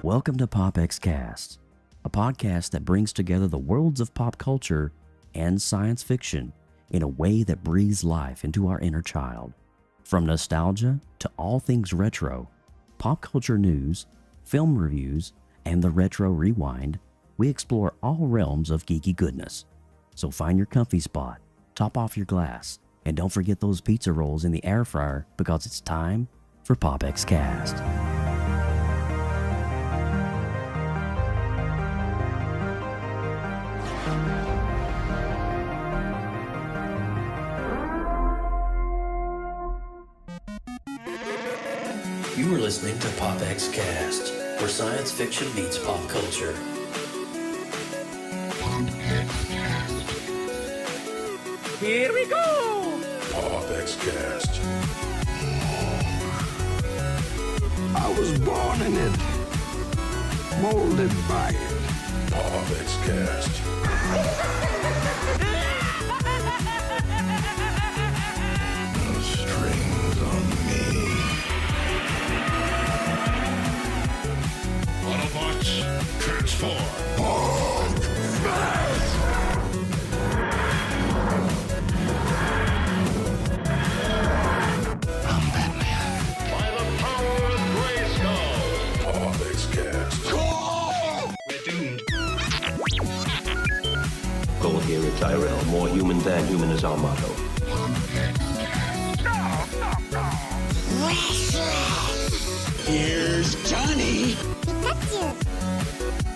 Welcome to PopXcast, a podcast that brings together the worlds of pop culture and science fiction in a way that breathes life into our inner child. From nostalgia to all things retro, pop culture news, film reviews, and the Retro Rewind, we explore all realms of geeky goodness. So find your comfy spot, top off your glass, and don't forget those pizza rolls in the air fryer because it's time for PopXcast. You are listening to PopXcast, where science fiction meets pop culture. Here we go! PopXcast. I was born in it, molded by it. PopXcast. No strings on me. Autobots, transform. I'm Batman. By the power of Grayskull. PopXcast. We're doomed. Goal here is Tyrell. More human than human is our motto. Here's Johnny.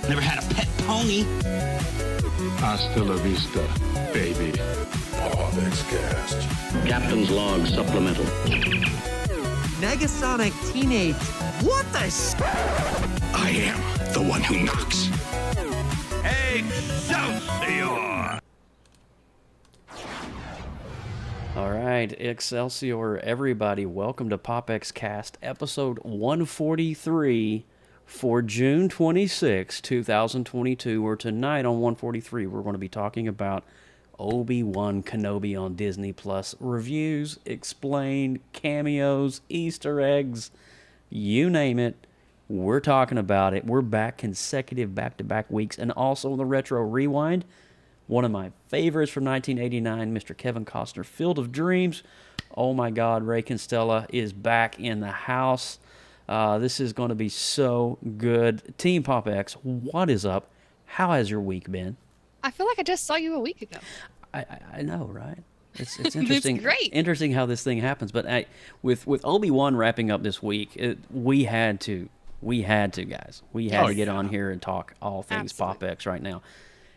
Never had a pet pony. Hasta la vista, baby. PopXcast. Captain's log supplemental. Negasonic Teenage. What the I am the one who knocks. Excelsior! All right, Excelsior, everybody. Welcome to PopXcast, episode 143 for June 26, 2022. Or tonight on 143, we're going to be talking about Obi-Wan Kenobi on Disney Plus. Reviews, explained, cameos, Easter eggs, you name it. We're talking about it. We're back consecutive back-to-back weeks. And also the Retro Rewind, one of my favorites from 1989, Mr. Kevin Costner, Field of Dreams. Oh my God, Ray Constella is back in the house. This is going to be so good. Team PopX, what is up? How has your week been? I feel like I just saw you a week ago. I know, right? It's interesting. It's great. Interesting how this thing happens. But with Obi-Wan wrapping up this week, we had to, guys. We had to get on here and talk all things Absolutely. PopX right now.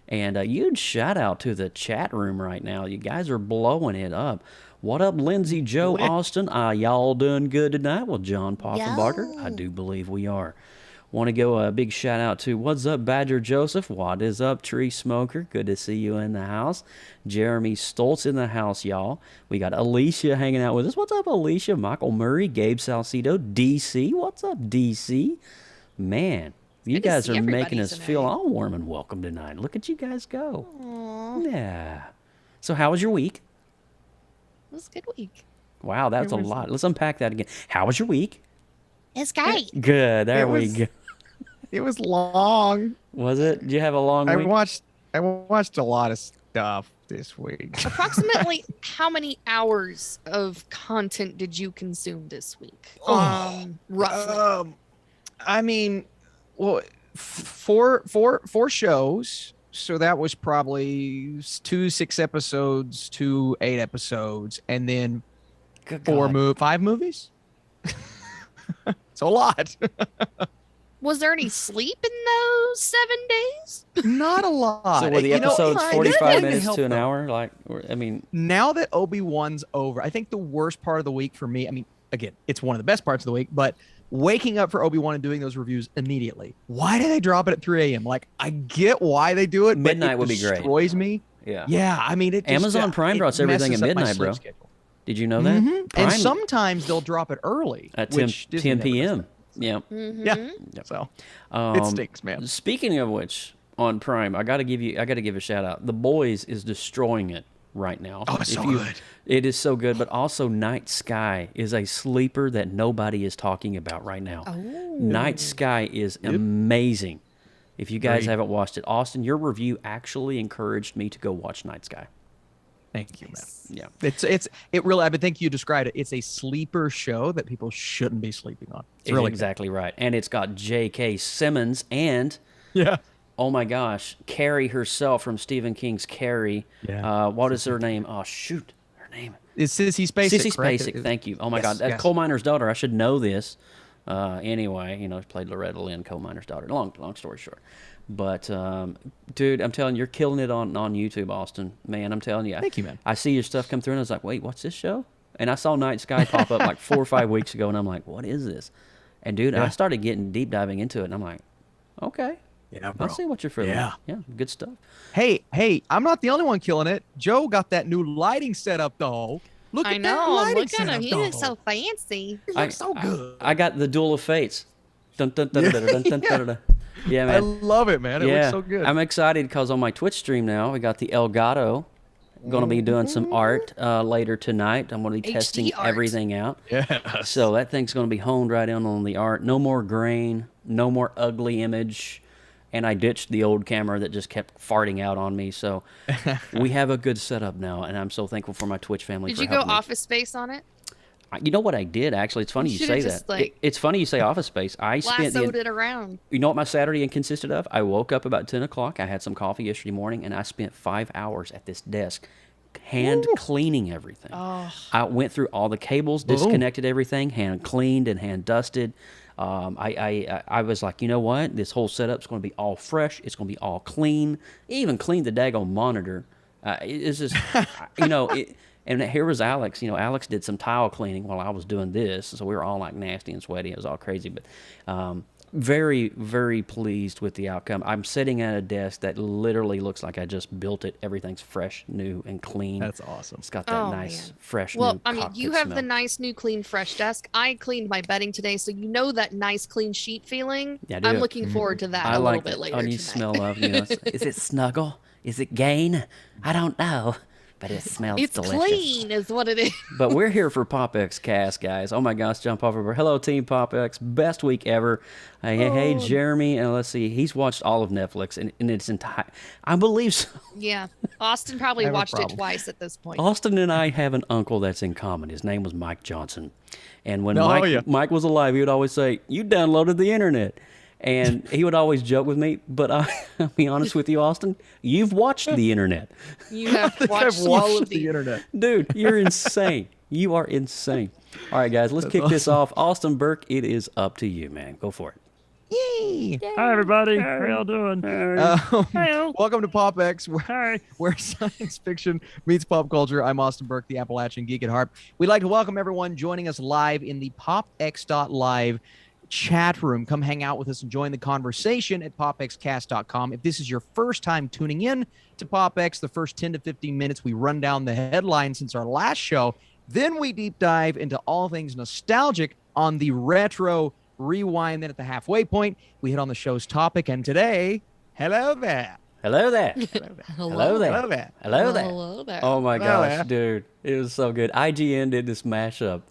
And huge shout out to the chat room right now. You guys are blowing it up. What up, Lindsay, Joe, Austin? Y'all doing good tonight? Well, John Poffenbarger, I do believe we are. Want to go a big shout out to what's up, Badger Joseph? What is up, Tree Smoker? Good to see you in the house. Jeremy Stoltz in the house, y'all. We got Alicia hanging out with us. What's up, Alicia? Michael Murray, Gabe Salcido, DC. What's up, DC? Man, you Good to guys see are making everybody us feel tonight. all warm and welcome tonight. Look at you guys go. Yeah. So how was your week? It was a good week. Wow, that's a lot. Let's unpack that again. How was your week? It's great. Good. There It we was- go. It was long. Was it? Did you have a long I week? watched a lot of stuff this week. Approximately how many hours of content did you consume this week? Roughly. I mean, well, four shows. So that was probably 2 6 episodes, 2 8 episodes, and then Good God. 5 movies. It's a lot. Was there any sleep in those 7 days? Not a lot. So were the You know, episodes I- 45 that didn't minutes help, to an though. hour? Like, I mean, Now that Obi-Wan's over, I think the worst part of the week for me, I mean, again, it's one of the best parts of the week, but waking up for Obi-Wan and doing those reviews immediately. Why do they drop it at 3 a.m.? Like, I get why they do it, but Midnight it would be great. destroys me. yeah. Yeah, I mean, it just, Amazon Prime it drops everything messes at up my midnight, sleep bro. schedule. Did you know that? Mhm. Prime And sometimes they'll drop it early at 10, which Disney 10 never does p.m. Yeah. that. Yeah. So it stinks, man. Speaking of which, on Prime, I gotta give a shout out. The Boys is destroying it right now. Oh, it's so good. It is so good, but also Night Sky is a sleeper that nobody is talking about right now. Oh. Night Sky is amazing. If you guys Agreed. haven't watched it, Austin, your review actually encouraged me to go watch Night Sky. Thank you, man. Yeah. It really, I think you described it. It's a sleeper show that people shouldn't be sleeping on. It's really exactly right. And it's got J.K. Simmons and, Yeah. oh my gosh, Carrie herself from Stephen King's Carrie. Yeah. What is her name? Oh, shoot. Her name. It's Sissy Spacek. Sissy correct? Spacek, thank you. Oh my Yes, God, that's yes. coal miner's daughter. I should know this. Anyway, she played Loretta Lynn, coal miner's daughter. Long story short, but dude, I'm telling you, you're killing it on YouTube, Austin. Man, I'm telling you. Thank you, man. I see your stuff come through, and I was like, wait, what's this show? And I saw Night Sky pop up like 4 or 5 weeks ago, and I'm like, what is this? And dude, I started getting deep diving into it, and I'm like, okay. Yeah, bro. I see what you're feeling. Yeah. Yeah, good stuff. Hey, I'm not the only one killing it. Joe got that new lighting setup, though. Look I at that know. lighting Look at setup, him. He though. looks so fancy. He looks so good. I got the Duel of Fates. Dun, dun, dun, dun, dun, dun, dun, dun. Yeah, I man. love it, man. It looks so good. I'm excited because on my Twitch stream now, we got the Elgato. Going to be doing some art later tonight. I'm going to be testing art. everything out. Yeah. So that thing's going to be honed right in on the art. No more grain, no more ugly image. And I ditched the old camera that just kept farting out on me. So we have a good setup now, and I'm so thankful for my Twitch family Did for you go helping me. Office Space on it? You know what I did, actually? It's funny you should've say just, that. like, It's funny you say Office Space. I spent Lassoed it around. You know what my Saturday consisted of? I woke up about 10 o'clock. I had some coffee yesterday morning, and I spent 5 hours at this desk hand cleaning everything. Oh. I went through all the cables, disconnected everything, hand cleaned and hand dusted. I was like, you know what? This whole setup's going to be all fresh. It's going to be all clean. Even cleaned the daggone monitor. It's just, and here was Alex. Alex did some tile cleaning while I was doing this. So we were all like nasty and sweaty. It was all crazy. But very, very pleased with the outcome. I'm sitting at a desk that literally looks like I just built it. Everything's fresh, new, and clean. That's awesome. It's got that Oh, nice, man. fresh, Well, new I mean, cockpit you have smell. the nice, new, clean, fresh desk. I cleaned my bedding today, so you know that nice, clean sheet feeling. Yeah, I do. I'm looking forward to that I a like little bit later the onion tonight. smell of, is it snuggle? Is it gain? I don't know, but it smells It's delicious. clean, is what it is. But we're here for PopX Cast, guys. Oh my gosh, jump over. Hello, Team PopX. Best week ever. Hey, Jeremy. And let's see, he's watched all of Netflix in its entire. I believe so. Yeah. Austin probably I have a watched it problem. twice at this point. Austin and I have an uncle that's in common. His name was Mike Johnson. And when Oh, yeah. Mike was alive, he would always say, "You downloaded the internet." And he would always joke with me, but I'll be honest with you, Austin, you've watched the internet. You have I've watched all of watched the the. internet. Dude, you're insane. You are insane. All right, guys, let's kick this off. Austin Burke, it is up to you, man. Go for it. Yay! Hi, everybody. How y'all doing? Welcome to PopX, where science fiction meets pop culture. I'm Austin Burke, the Appalachian Geek at Heart. We'd like to welcome everyone joining us live in the PopX.live chat room. Come hang out with us and join the conversation at PopXcast.com. If this is your first time tuning in to PopX, the first 10 to 15 minutes, we run down the headlines since our last show. Then we deep dive into all things nostalgic on the retro rewind. Then at the halfway point, we hit on the show's topic. And today, hello there. Hello there. Hello there. Hello there. Hello there. Hello there. Oh my Hello gosh, there. dude. It was so good. IGN did this mashup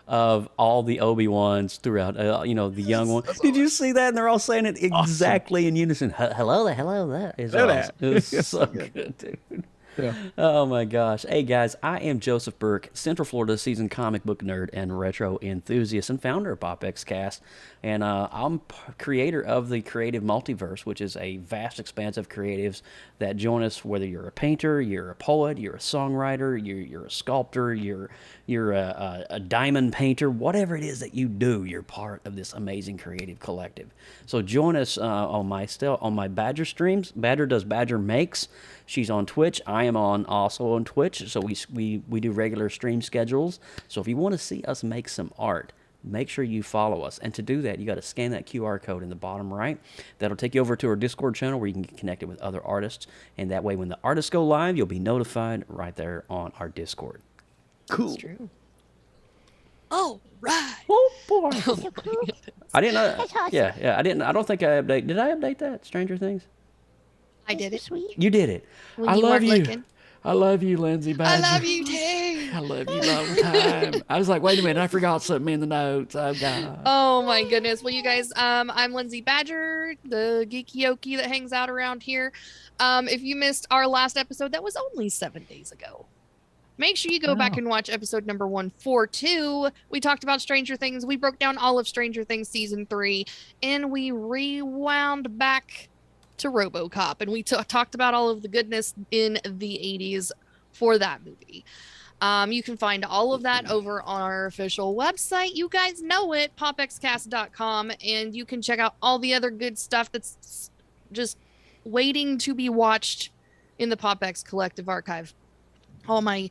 of all the Obi-Wans throughout, the young one. Did you see that? And they're all saying it exactly in unison. Hello there. Hello there. It's Hello awesome. there. It was so good, dude. Yeah. Oh my gosh. Hey guys, I am Joseph Burke, Central Florida seasoned comic book nerd and retro enthusiast and founder of PopX Cast. And I'm creator of the Creative Multiverse, which is a vast expanse of creatives that join us, whether you're a painter, you're a poet, you're a songwriter, you're a sculptor, you're a diamond painter, whatever it is that you do, you're part of this amazing creative collective. So join us on my Badger streams. Badger does Badger Makes. She's on Twitch. I am also on Twitch. So we do regular stream schedules. So if you want to see us make some art, make sure you follow us. And to do that, you got to scan that QR code in the bottom right. That'll take you over to our Discord channel where you can get connected with other artists. And that way, when the artists go live, you'll be notified right there on our Discord. Cool. That's true. Oh, right. Oh boy. I didn't know. Yeah. I didn't. I don't think I updated. Did I update that? Stranger Things. I did it. You did it. When I you love weren't you. looking. I love you, Lindsay I Badger. love you too. I love you long time. I was like, wait a minute, I forgot something in the notes. Oh God. Oh my goodness. Well, you guys, I'm Lindsay Badger, the geeky okie that hangs out around here. If you missed our last episode, that was only 7 days ago. Make sure you go back and watch episode number 142. We talked about Stranger Things. We broke down all of Stranger Things season 3, and we rewound back to RoboCop, and we talked about all of the goodness in the 80s for that movie. You can find all of that over on our official website. You guys know it, popxcast.com, and you can check out all the other good stuff that's just waiting to be watched in the PopX Collective Archive. All my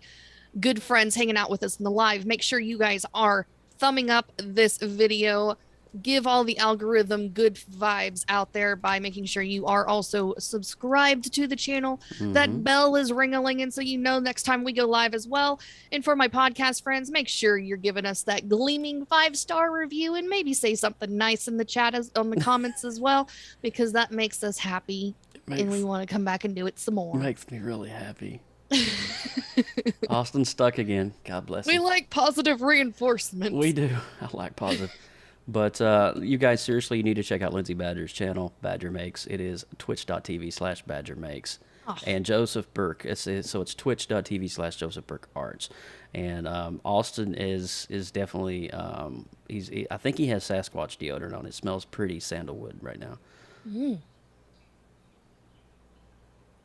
good friends hanging out with us in the live. Make sure you guys are thumbing up this video. Give all the algorithm good vibes out there by making sure you are also subscribed to the channel. That bell is ring-a-linging so you know next time we go live as well. And for my podcast friends, make sure you're giving us that gleaming 5-star review and maybe say something nice in the chat on the comments as well, because that makes us happy and we want to come back and do it some more. Makes me really happy. Austin's stuck again. God bless We him. like positive reinforcement. We do. I like positive. But you guys, seriously, you need to check out Lindsay Badger's channel, Badger Makes. It is twitch.tv/Badger Makes. Oh. And Joseph Burke, so it's twitch.tv/Joseph Burke Arts. And Austin is definitely, I think he has Sasquatch deodorant on. It smells pretty sandalwood right now.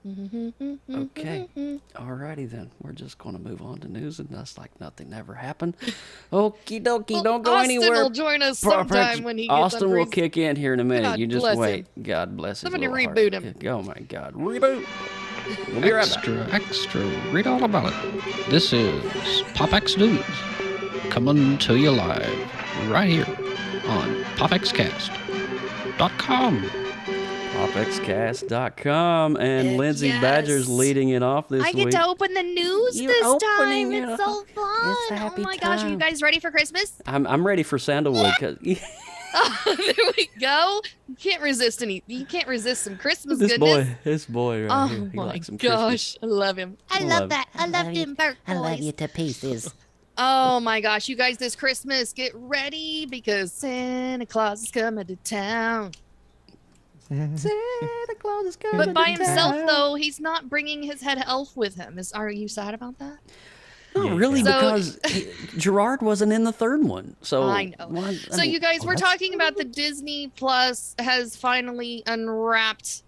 Okay. Alrighty then. We're just going to move on to news, and that's like nothing ever happened. Okie dokie. Well, Don't go Austin anywhere. will join us sometime when he gets Austin will unfreeze- kick in here in a minute. God You just bless wait. God bless his Somebody little reboot heart. him. Oh my God. Reboot. We'll be right back. Extra, read all about it. This is PopX News, coming to you live right here on PopXcast.com. PopXcast.com, and Lindsay Yes. Badger's leading it off this I week. get to open the news You're this opening time. it It's so up. fun. It's a happy Oh my gosh, are you time. guys ready for Christmas? I'm ready for sandalwood. 'Cause There we go. You can't resist some Christmas this goodness. boy right Oh here. He my likes some Christmas. gosh, I love him. I Love- love that. I love them Burke I love boys. you to pieces. Oh my gosh, you guys, this Christmas, get ready because Santa Claus is coming to town. Santa Claus is coming But by to himself, town. though, he's not bringing his head elf with him. Are you sad about that? Not really, So- because Gerard wasn't in the third one. So I know. So you guys, we're talking about the Disney Plus has finally unwrapped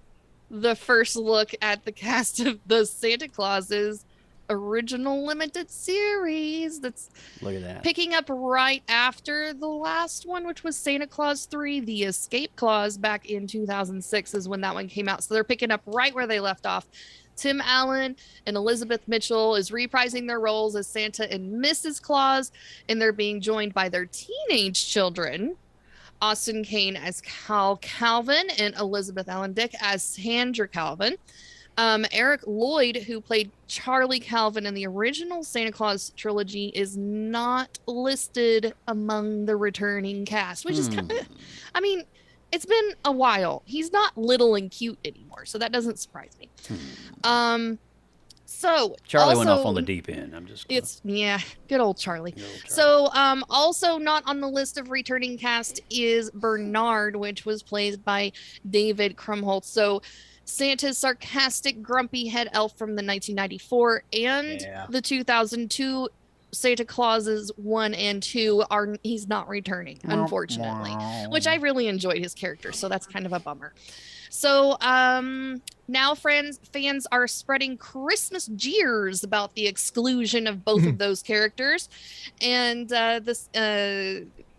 the first look at the cast of the Santa Claus's original limited series that's Look at that. picking up right after the last one, which was Santa Claus 3, The Escape Clause, back in 2006 is when that one came out. So they're picking up right where they left off. Tim Allen and Elizabeth Mitchell is reprising their roles as Santa and Mrs. Claus, and they're being joined by their teenage children, Austin Kane as Cal Calvin and Elizabeth Allen Dick as Sandra Calvin. Eric Lloyd, who played Charlie Calvin in the original Santa Claus trilogy, is not listed among the returning cast, which is kind of, I mean, it's been a while. He's not little and cute anymore, so that doesn't surprise me. So Charlie went off also- on the deep end. I'm just. Good old Charlie. So also not on the list of returning cast is Bernard, which was played by David Krumholtz. So Santa's sarcastic, grumpy head elf from the 1994 and the 2002 Santa Clauses 1 and 2 he's not returning, unfortunately, which I really enjoyed his character, so that's kind of a bummer. So now fans are spreading Christmas jeers about the exclusion of both of those characters, and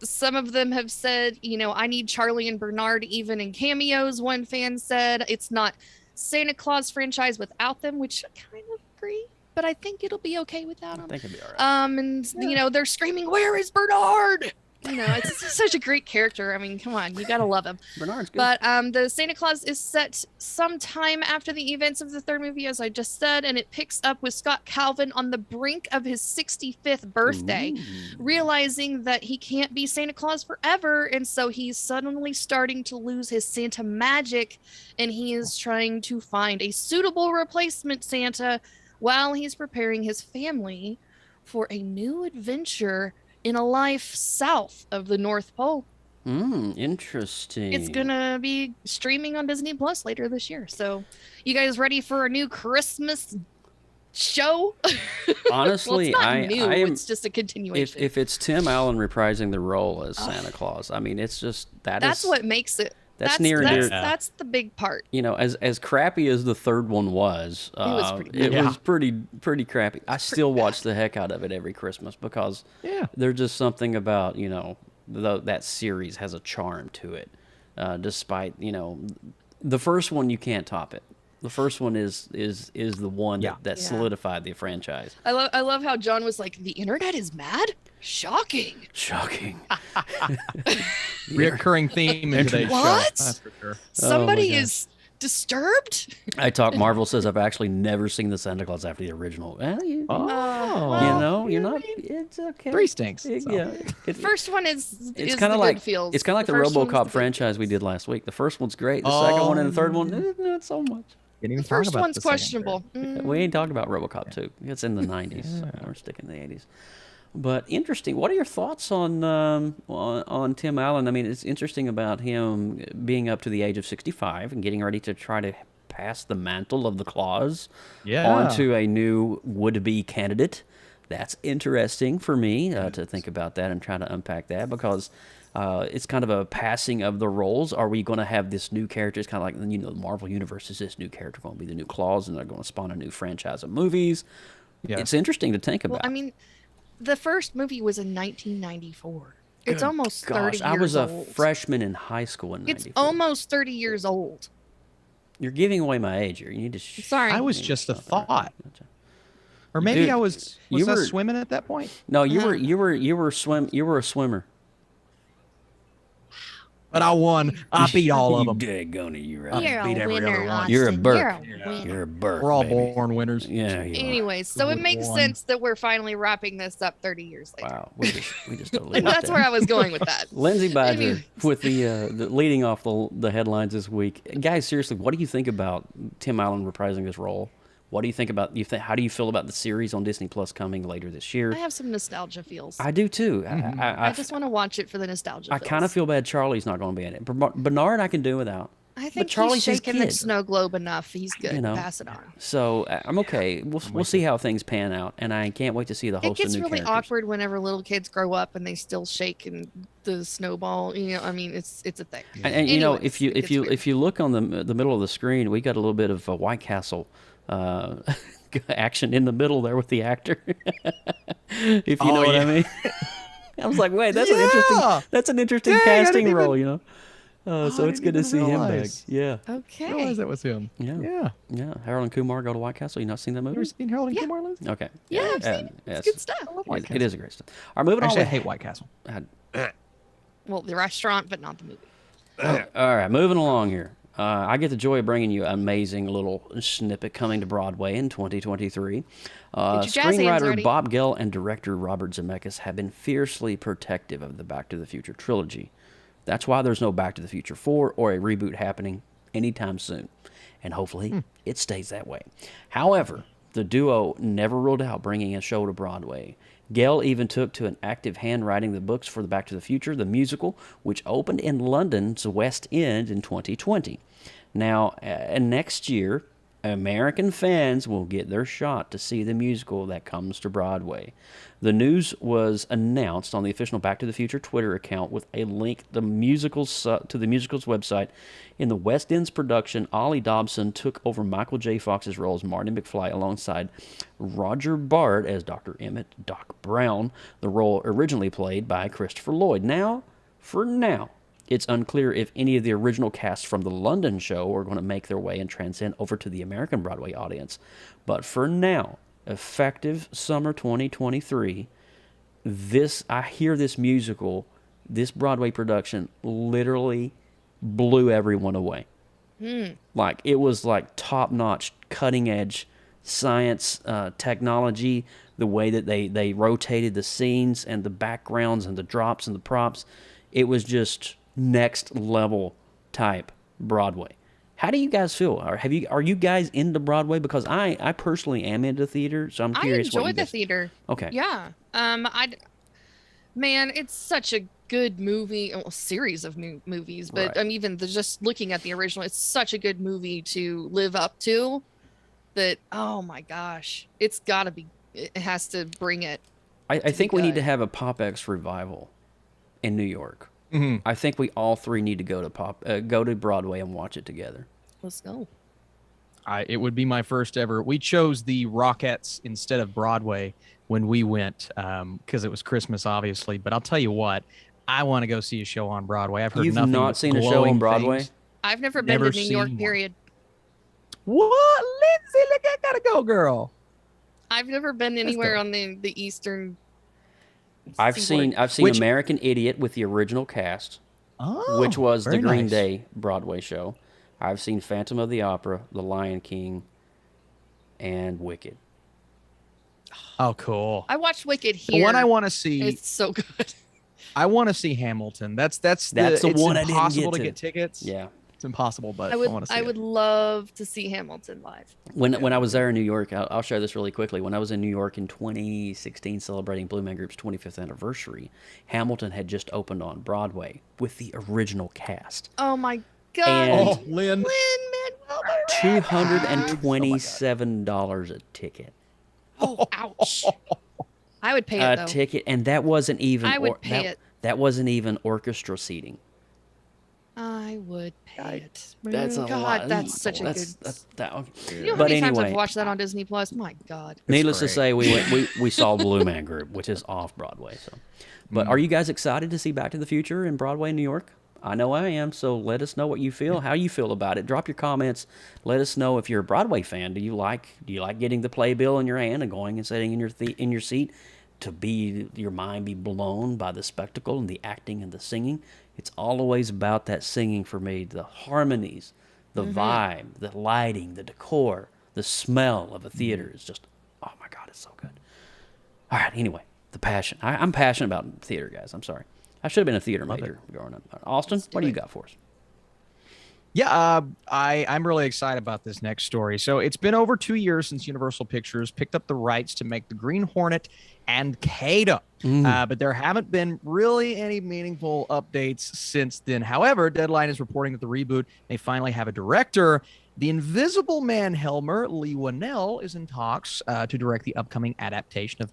some of them have said, I need Charlie and Bernard even in cameos. One fan said it's not Santa Claus franchise without them, which I kind of agree, but I think it'll be okay without them. I think it'll be all right. And they're screaming, "Where is Bernard?" It's such a great character. I mean, come on, you gotta love him. Bernard's good. But the Santa Claus is set sometime after the events of the third movie, as I just said, and it picks up with Scott Calvin on the brink of his 65th birthday, realizing that he can't be Santa Claus forever, and so he's suddenly starting to lose his Santa magic, and he is trying to find a suitable replacement Santa while he's preparing his family for a new adventure in a life south of the North Pole. Interesting. It's gonna be streaming on Disney Plus later this year. So, you guys ready for a new Christmas show? Honestly, well, it's not new. I am, it's just a continuation. if it's Tim Allen reprising the role as Santa Claus, I mean, it's just that's what makes it. That's near and dear. That's the big part. You know, as crappy as the third one was, it was pretty crappy. I still watch the heck out of it every Christmas because there's just something about, you know, that series has a charm to it. Despite, you know, the first one, you can't top it. The first one is the one that solidified the franchise. I love how John was like, the internet is mad? Shocking. Reoccurring theme in today's show. That's for sure. Somebody is disturbed? I talk Marvel says I've actually never seen the Santa Claus after the original. Well, you know, you're not. It's okay. 3 stinks. First one is kind of like feels. It's kind of like the RoboCop franchise we did last week. The first one's great. The second one and the third one, not so much. The first one's questionable. We ain't talking about RoboCop 2. It's in the 90s. So we're sticking in the 80s. But interesting. What are your thoughts on Tim Allen? I mean, it's interesting about him being up to the age of 65 and getting ready to try to pass the mantle of the Claus onto a new would-be candidate. That's interesting for me to think about that and try to unpack that because it's kind of a passing of the roles. Are we going to have this new character? It's kind of like, you know, the Marvel Universe is this new character going to be the new Claus and they're going to spawn a new franchise of movies. Yeah. It's interesting to think about. Well, I mean, the first movie was in 1994. It's almost 30 years old. I was a freshman in high school in 94. It's almost 30 years old. You're giving away my age here. You need to. Sorry. I was just a thought. Or maybe I was swimming at that point. No, you were a swimmer. But I won. I beat all of them. Daggone it, you're right. You're a winner, You're a Burke. You're a Burke. We're all born winners. Yeah. Anyways, so it makes sense that we're finally wrapping this up 30 years later. Wow, we just that's where I was going with that. Lindsay Badger with the leading off the headlines this week. Guys, seriously, what do you think about Tim Allen reprising his role? What do you think about? How do you feel about the series on Disney Plus coming later this year? I have some nostalgia feels. I do too. I just want to watch it for the nostalgia. I kind of feel bad Charlie's not going to be in it. Bernard, I can do without. I think Charlie's shaking the snow globe enough. He's good. You know, pass it on. So I'm okay. We'll see how things pan out, and I can't wait to see the host of new characters. It gets really awkward whenever little kids grow up and they still shake and the snowball. You know, I mean, it's a thing. And anyways, you know, if you look on the middle of the screen, we got a little bit of White Castle action in the middle there with the actor. If you know what I mean. I was like, wait, that's an interesting casting role, you know. So it's good to see him back. Yeah. Okay. I realized that was him. Yeah. Harold and Kumar go to White Castle. You not seen that movie? You ever seen Harold and Kumar, Liz? Okay. Yeah, I've seen it. It's good stuff. I love White Castle. It is a great stuff. All right, moving on. Actually, I hate White Castle. Well, the restaurant, but not the movie. All right, moving along here. I get the joy of bringing you an amazing little snippet coming to Broadway in 2023. Screenwriter Bob Gale and director Robert Zemeckis have been fiercely protective of the Back to the Future trilogy. That's why there's no Back to the Future 4 or a reboot happening anytime soon. And hopefully it stays that way. However, the duo never ruled out bringing a show to Broadway. Gale even took to an active hand writing the books for the Back to the Future, the musical, which opened in London's West End in 2020. Now, next year, American fans will get their shot to see the musical that comes to Broadway. The news was announced on the official Back to the Future Twitter account with a link to the musical's website. In the West End's production, Ollie Dobson took over Michael J. Fox's role as Marty McFly alongside Roger Bart as Dr. Emmett Doc Brown, the role originally played by Christopher Lloyd. For now, it's unclear if any of the original cast from the London show are going to make their way and transcend over to the American Broadway audience. But for now, effective summer 2023, I hear this musical, this Broadway production, literally blew everyone away. Like, it was like top-notch, cutting-edge science, technology, the way that they rotated the scenes and the backgrounds and the drops and the props. It was just next level type Broadway. How do you guys feel? Are you guys into Broadway? Because I personally am into theater, so I'm curious. I enjoy what you the guys... theater. Okay. Yeah. Man, it's such a good movie, well, series of new movies, but Right. even just looking at the original, it's such a good movie to live up to that, oh my gosh, it has to bring it. I think we need to good. have a PopX revival in New York. Mhm. I think we all three need to go to Broadway and watch it together. Let's go. It would be my first ever. We chose the Rockettes instead of Broadway when we went because it was Christmas, obviously. But I'll tell you what, I want to go see a show on Broadway. I've heard You've nothing not but seen a show on glowing Broadway? things. I've never been Never to New York, seen one. period. What, Lindsay? Look, I gotta go, girl. I've never been anywhere go. on the eastern. I've seaboard. seen Which- American Idiot with the original cast, Oh, which was the very Green nice. Day Broadway show. I've seen Phantom of the Opera, The Lion King, and Wicked. Oh, cool. I watched Wicked The here. one I want to see. It's so good. I want to see Hamilton. That's the the it's one I didn't impossible get to to. get tickets. Yeah. It's impossible, but I, I want to see would it. love to see Hamilton live. When I was there in New York, I'll share this really quickly. When I was in New York in 2016, celebrating Blue Man Group's 25th anniversary, Hamilton had just opened on Broadway with the original cast. Oh my god. And- Oh, Lynn. Lin-Manuel $227 a ticket. Oh, ouch. I would pay it A though. ticket, and that wasn't even. I would pay it. That wasn't even orchestra seating. I would pay it. That's a God, lot. that's such a good. That, You know how but many times I've anyway, watched that on Disney Plus? My God. needless to great. say, we saw Blue Man Group, which is off Broadway. So, but are you guys excited to see Back to the Future in Broadway in New York? I know I am. So let us know what you feel, how you feel about it. Drop your comments. Let us know if you're a Broadway fan. Do you like getting the playbill in your hand and going and sitting in your seat to be your mind be blown by the spectacle and the acting and the singing? It's always about that singing for me. The harmonies, the vibe, the lighting, the decor, the smell of a theater is just, oh my God, it's so good. All right, anyway, the passion. I'm passionate about theater, guys. I'm sorry. I should have been a theater major growing up. Austin, what do you got for us? Yeah, I'm really excited about this next story. So it's been over 2 years since Universal Pictures picked up the rights to make the Green Hornet and Kato. But there haven't been really any meaningful updates since then. However, Deadline is reporting that the reboot may finally have a director. The Invisible Man Helmer, Lee Winnell, is in talks to direct the upcoming adaptation of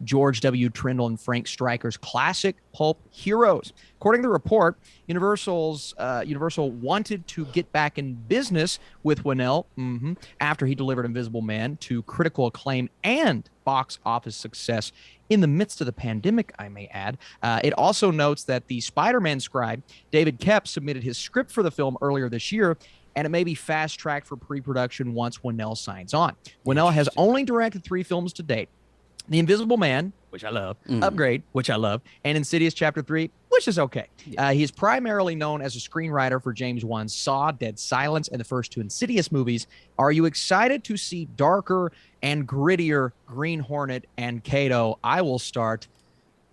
George W. Trindle and Frank Stryker's classic pulp heroes. According to the report, Universal wanted to get back in business with Winnell after he delivered Invisible Man to critical acclaim and box office success in the midst of the pandemic, I may add. It also notes that the Spider-Man scribe, David Koepp, submitted his script for the film earlier this year, and it may be fast-tracked for pre-production once Winnell signs on. Winnell has only directed 3 films to date. The Invisible Man, which I love, Upgrade, which I love, and Insidious Chapter 3, which is okay. He is primarily known as a screenwriter for James Wan's Saw, Dead Silence, and the first 2 Insidious movies. Are you excited to see darker and grittier Green Hornet and Kato? I will start.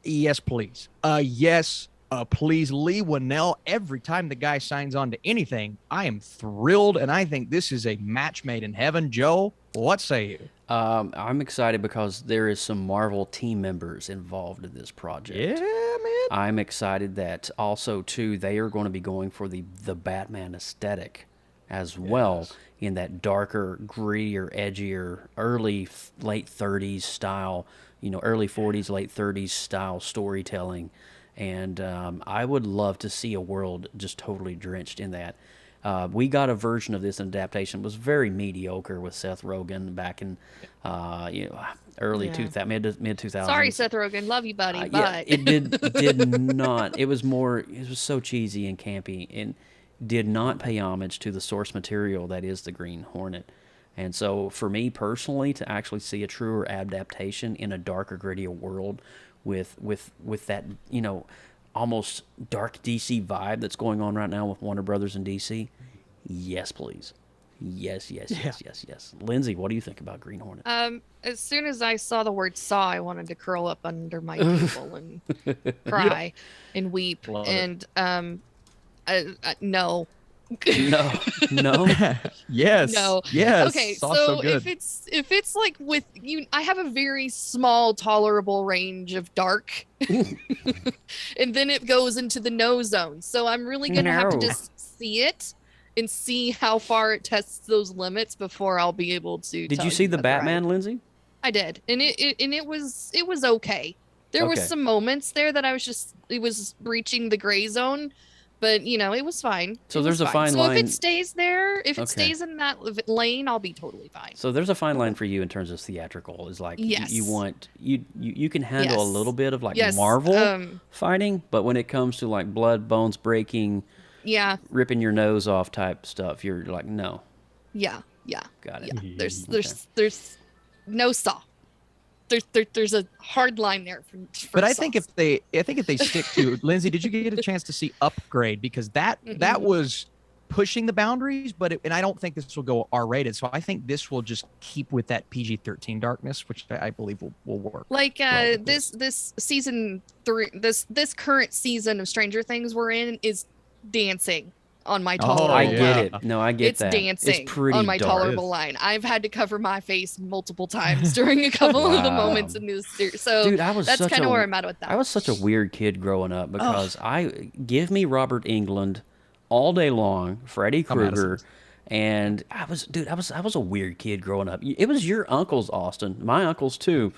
Yes, please. Yes, please. Lee Winnell, every time the guy signs on to anything, I am thrilled, and I think this is a match made in heaven. Joe, what say you? I'm excited because there is some Marvel team members involved in this project. Yeah, man. I'm excited that also, too, they are going to be going for the Batman aesthetic as well, in that darker, grittier, edgier, late 30s style, early 40s, late 30s style storytelling. And I would love to see a world just totally drenched in that. We got a version of this adaptation. It was very mediocre with Seth Rogen back in early 2000, mid 2000s. Sorry, Seth Rogen. Love you, buddy. But It did not. It was so cheesy and campy and did not pay homage to the source material that is the Green Hornet. And so for me personally, to actually see a truer adaptation in a darker, grittier world with that, almost dark DC vibe that's going on right now with Warner Brothers and DC, yes, please. Yes. Lindsay, what do you think about Green Hornet? as soon as I saw the word "saw," I wanted to curl up under my table and cry and weep. Love it. And no, No, no. Yes. No. Yes. Okay, Sauce so good. if it's like with you, I have a very small tolerable range of dark, and then it goes into the no zone. So I'm really gonna have to No. just see it and see how far it tests those limits before I'll be able to. Did tell you see the whether Batman, Lindsay? I did, and it was okay. There was Okay. some moments there that it was breaching the gray zone, but it was fine. So It there's was a fine. fine So line- if it stays there, if Okay. it stays in that lane, I'll be totally fine. So there's a fine line for you in terms of theatrical. Is like Yes. you want you can handle a Yes. little bit of like Yes, Marvel fighting, but when it comes to like blood, bones breaking, Yeah, ripping your nose off type stuff, you're like no. yeah. Got it. Yeah. There's no saw. There's a hard line there for But I sauce. think if they stick to Lindsay, did you get a chance to see Upgrade? Because that was pushing the boundaries, and I don't think this will go R-rated. So I think this will just keep with that PG-13 darkness, which I believe will work. like well with this season 3, this current season of Stranger Things we're in is dancing on my tolerable I Oh, get line. it. No, I get It's that. dancing It's pretty on my dark. tolerable line. I've had to cover my face multiple times during a couple of the Wow. moments in this series. So Dude, I was that's such kind of a- where I'm at with that. I was such a weird kid growing up because I give me Robert Englund all day long, Freddy Krueger, and I was a weird kid growing up. It was your uncles, Austin, my uncles too,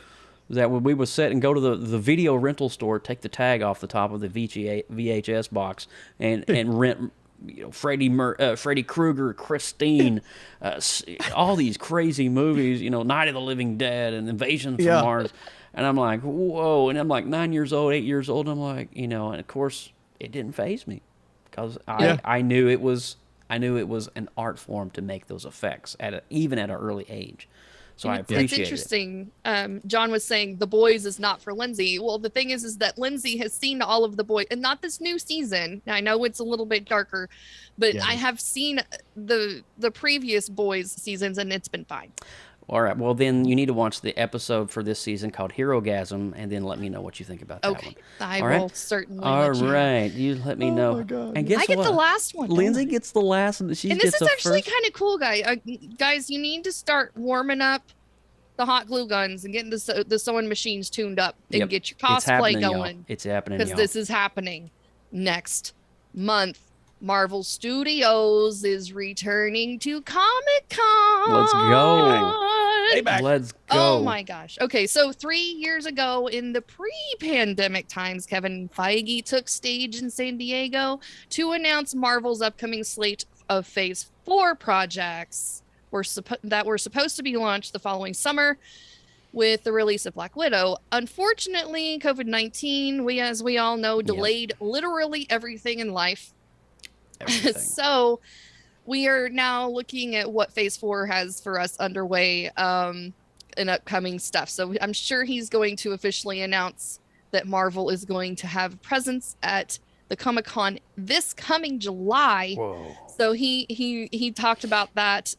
that when we would sit and go to the video rental store, take the tag off the top of the VHS box and rent. Freddy Krueger, Christine, all these crazy movies, Night of the Living Dead and Invasion from Mars. And I'm like, whoa. And I'm like 9 years old, 8 years old. I'm like, and of course it didn't faze me because I knew it was an art form to make those effects even at an early age. So I It's appreciate it. interesting. John was saying The Boys is not for Lindsay. Well, the thing is that Lindsay has seen all of The Boys, and not this new season. I know it's a little bit darker, but I have seen the previous Boys seasons, and it's been fine. All right. Well, then you need to watch the episode for this season called Herogasm, and then let me know what you think about that one. Okay, I All right? will certainly. All let you know. right. You let me know. my God. And guess I get what? the last one. don't Lindsay I? gets the last, and she And gets this is the actually first. kind of cool, guys. You need to start warming up the hot glue guns and getting the sewing machines tuned up and Yep. get your It's cosplay happening, y'all. going. It's happening, Because y'all. this is happening next month. Marvel Studios is returning to Comic-Con. Let's go. Let's go. Oh my gosh. Okay, so 3 years ago in the pre-pandemic times, Kevin Feige took stage in San Diego to announce Marvel's upcoming slate of Phase 4 projects that were supposed to be launched the following summer with the release of Black Widow. Unfortunately, COVID-19, as we all know, delayed literally everything in life. Everything. So we are now looking at what Phase 4 has for us underway in upcoming stuff. So I'm sure he's going to officially announce that Marvel is going to have a presence at the Comic-Con this coming July. Whoa. So he talked about that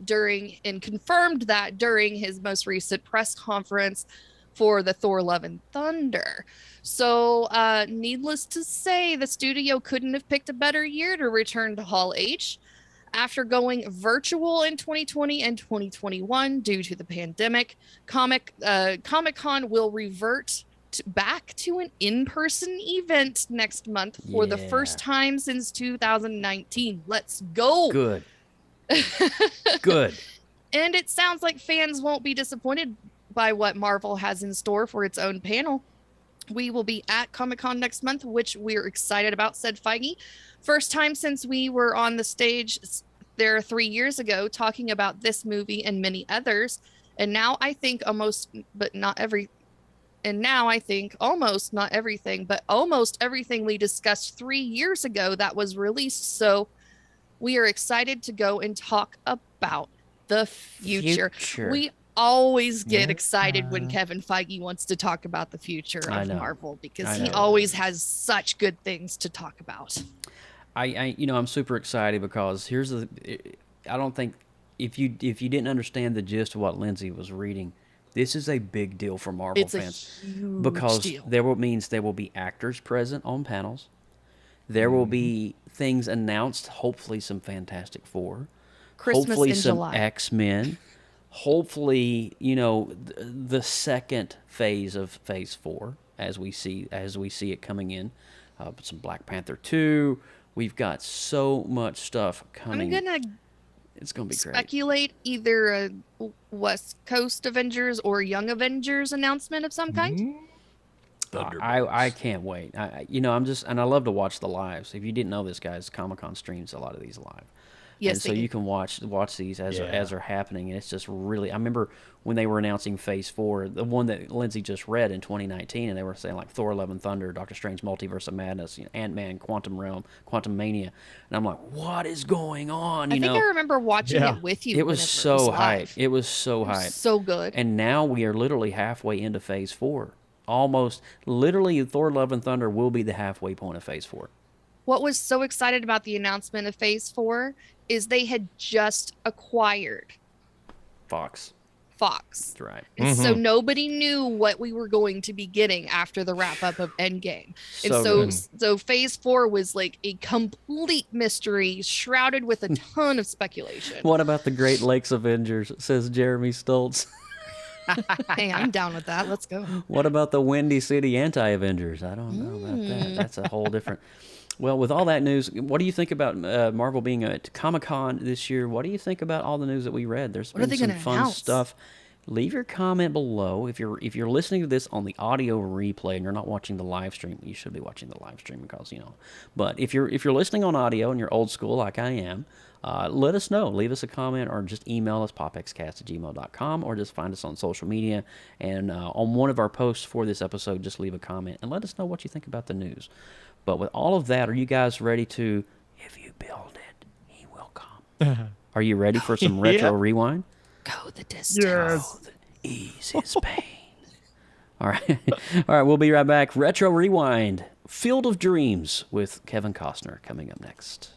during and confirmed that during his most recent press conference for the Thor Love and Thunder. So needless to say, the studio couldn't have picked a better year to return to Hall H. After going virtual in 2020 and 2021 due to the pandemic, Comic-Con will revert back to an in-person event next month for the first time since 2019. Let's go. Good. Good. And it sounds like fans won't be disappointed by what Marvel has in store for its own panel. We will be at Comic-Con next month, which we're excited about, said Feige. First time since we were on the stage there 3 years ago talking about this movie and many others. And now I think almost not everything, but almost everything we discussed 3 years ago that was released. So we are excited to go and talk about the future. We always get excited when Kevin Feige wants to talk about the future of Marvel because he always has such good things to talk about. I'm super excited because I don't think if you didn't understand the gist of what Lindsay was reading, this is a big deal for Marvel fans a huge because deal. means there will be actors present on panels. There will be things announced, hopefully some Fantastic Four, Christmas hopefully in some July. X-Men, hopefully, the second phase of Phase 4 as we see it coming in. Some Black Panther 2. We've got so much stuff coming. It's going to be great. Speculate either a West Coast Avengers or Young Avengers announcement of some kind. I can't wait. And I love to watch the lives. If you didn't know this, guys, Comic-Con streams a lot of these live. Yes, and so they do. you can watch these as they're happening, and it's just really. I remember when they were announcing Phase 4, the one that Lindsay just read in 2019, and they were saying like Thor: Love and Thunder, Doctor Strange: Multiverse of Madness, Ant-Man, Quantum Realm, Quantum Mania, and I'm like, what is going on? I think I remember watching it with you. It was so hype. It was so It was hype. so good. And now we are literally halfway into Phase 4. Almost, literally, Thor: Love and Thunder will be the halfway point of Phase 4. What was so excited about the announcement of Phase 4 is they had just acquired Fox. Fox. That's right. And so nobody knew what we were going to be getting after the wrap up of Endgame. And So so Phase 4 was like a complete mystery shrouded with a ton of speculation. What about the Great Lakes Avengers, says Jeremy Stoltz. Hey, I'm down with that. Let's go. What about the Windy City Anti-Avengers? I don't know about that. That's a whole different... Well, with all that news, what do you think about Marvel being at Comic-Con this year? What do you think about all the news that we read? There's What are been they some gonna fun announce? stuff. Leave your comment below. If you're listening to this on the audio replay and you're not watching the live stream, you should be watching the live stream because But if you're listening on audio and you're old school like I am, let us know. Leave us a comment or just email us popxcast@gmail.com or just find us on social media and on one of our posts for this episode, just leave a comment and let us know what you think about the news. But with all of that, are you guys ready to? If you build it, he will come. Are you ready for some retro rewind? Go the distance. Yes. Ease his pain. All right. All right, we'll be right back. Retro Rewind, Field of Dreams with Kevin Costner coming up next.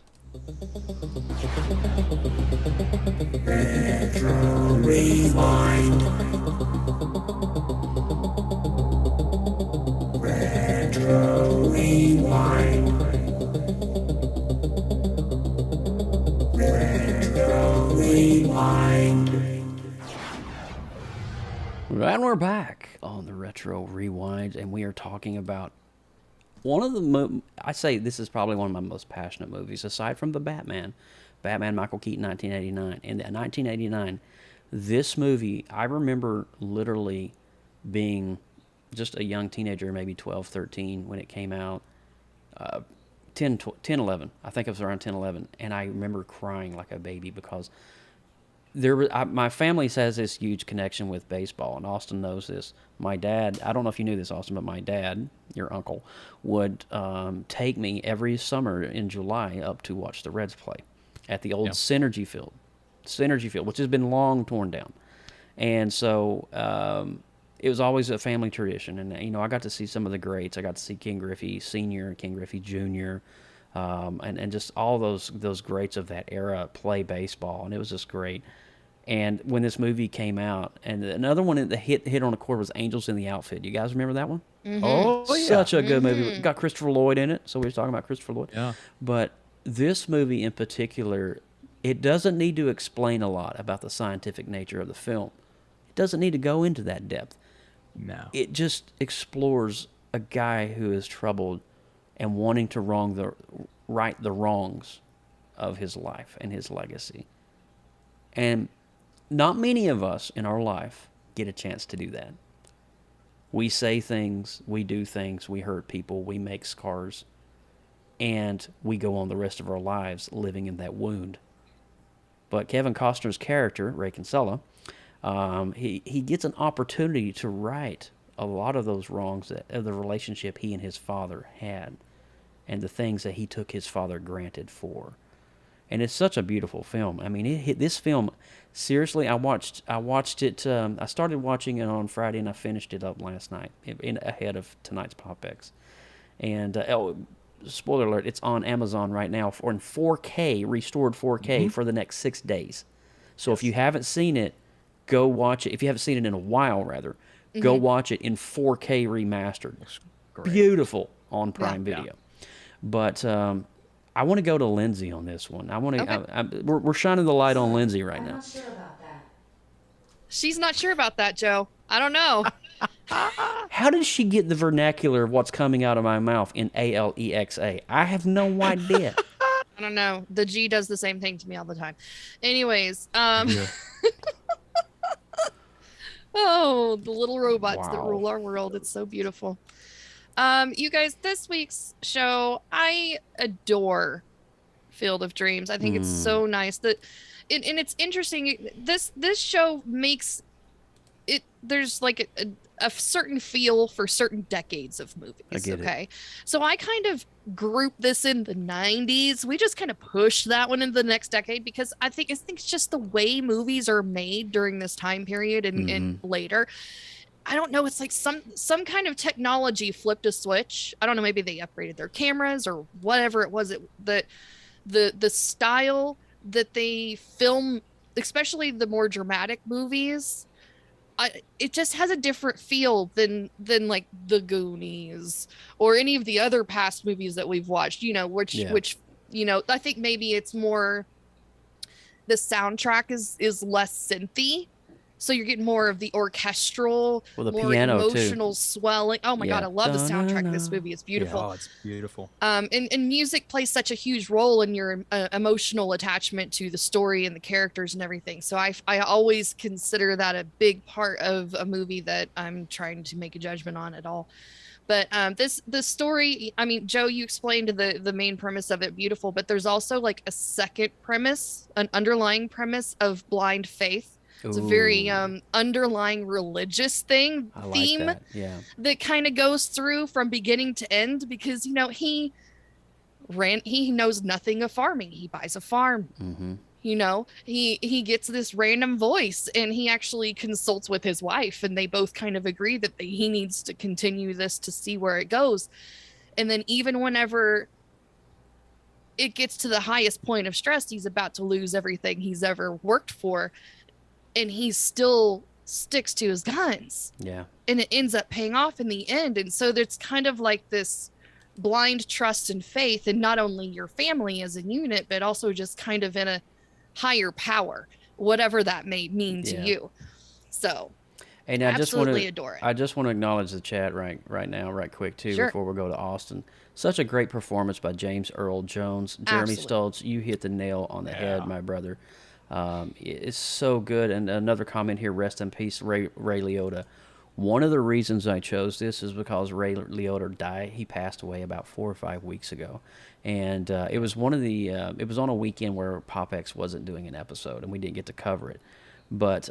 And we're back on the Retro Rewind, and we are talking about one of the I say this is probably one of my most passionate movies, aside from the Batman Michael Keaton, 1989. And in 1989, this movie, I remember literally being just a young teenager, maybe 12, 13, when it came out. 10, 11. I think it was around 10, 11. And I remember crying like a baby because my family has this huge connection with baseball, and Austin knows this. My dad, I don't know if you knew this, Austin, but my dad, your uncle, would take me every summer in July up to watch the Reds play at the old Synergy Field, which has been long torn down. And so it was always a family tradition. And, I got to see some of the greats. I got to see Ken Griffey Sr., Ken Griffey Jr., and just all those greats of that era play baseball, and it was just great. And when this movie came out, and another one that hit on a chord was Angels in the Outfit. You guys remember that one? Mm-hmm. Oh, yeah. Such a good movie. Got Christopher Lloyd in it, so we were talking about Christopher Lloyd. Yeah. But this movie in particular, it doesn't need to explain a lot about the scientific nature of the film. It doesn't need to go into that depth. No. It just explores a guy who is troubled and wanting to right the wrongs of his life and his legacy. And not many of us in our life get a chance to do that. We say things, we do things, we hurt people, we make scars, and we go on the rest of our lives living in that wound. But Kevin Costner's character, Ray Kinsella, he gets an opportunity to right a lot of those wrongs of the relationship he and his father had, and the things that he took his father granted for. And it's such a beautiful film. I mean, this film, seriously, I watched it, I started watching it on Friday and I finished it up last night ahead of tonight's PopX. And, spoiler alert, it's on Amazon right now in 4K, restored 4K for the next 6 days. So if you haven't seen it, go watch it. If you haven't seen it in a while, rather, go watch it in 4K remastered. Beautiful on Prime Video. But I want to go to Lindsay on this one. I want to. Okay. We're shining the light on Lindsay right now. She's not sure about that, Joe. I don't know. How did she get the vernacular of what's coming out of my mouth in Alexa? I have no idea. I don't know. The G does the same thing to me all the time. Anyways, oh, the little robots that rule our world. It's so beautiful. You guys, this week's show, I adore Field of Dreams. I think it's so nice that, and it's interesting. This show makes it. There's like a certain feel for certain decades of movies. I get it. So I kind of group this in the 90s. We just kind of push that one into the next decade because I think it's just the way movies are made during this time period and later. I don't know. It's like some kind of technology flipped a switch. I don't know. Maybe they upgraded their cameras or whatever it was. The style that they film, especially the more dramatic movies, it just has a different feel than like the Goonies or any of the other past movies that we've watched. Which I think maybe it's more the soundtrack is less synthy. So you're getting more of the orchestral, the more piano emotional swelling. Oh my God, I love the soundtrack of this movie. It's beautiful. Oh, it's beautiful. And music plays such a huge role in your emotional attachment to the story and the characters and everything. So I always consider that a big part of a movie that I'm trying to make a judgment on at all. But the story, I mean, Joe, you explained the main premise of it beautiful, but there's also like a second premise, an underlying premise of blind faith. It's a very underlying religious theme that kind of goes through from beginning to end because, he knows nothing of farming. He buys a farm. He gets this random voice and he actually consults with his wife and they both kind of agree that he needs to continue this to see where it goes. And then even whenever it gets to the highest point of stress, he's about to lose everything he's ever worked for. And he still sticks to his guns. Yeah. And it ends up paying off in the end. And so there's kind of like this blind trust and faith in not only your family as a unit, but also just kind of in a higher power, whatever that may mean to you. So and absolutely adore it. I just want to acknowledge the chat right now, right quick too, before we go to Austin. Such a great performance by James Earl Jones. Jeremy Stoltz, you hit the nail on the head, my brother. It's so good. And another comment here, rest in peace, Ray Liotta. One of the reasons I chose this is because Ray Liotta died. He passed away about 4 or 5 weeks ago. And it was it was on a weekend where PopX wasn't doing an episode and we didn't get to cover it. But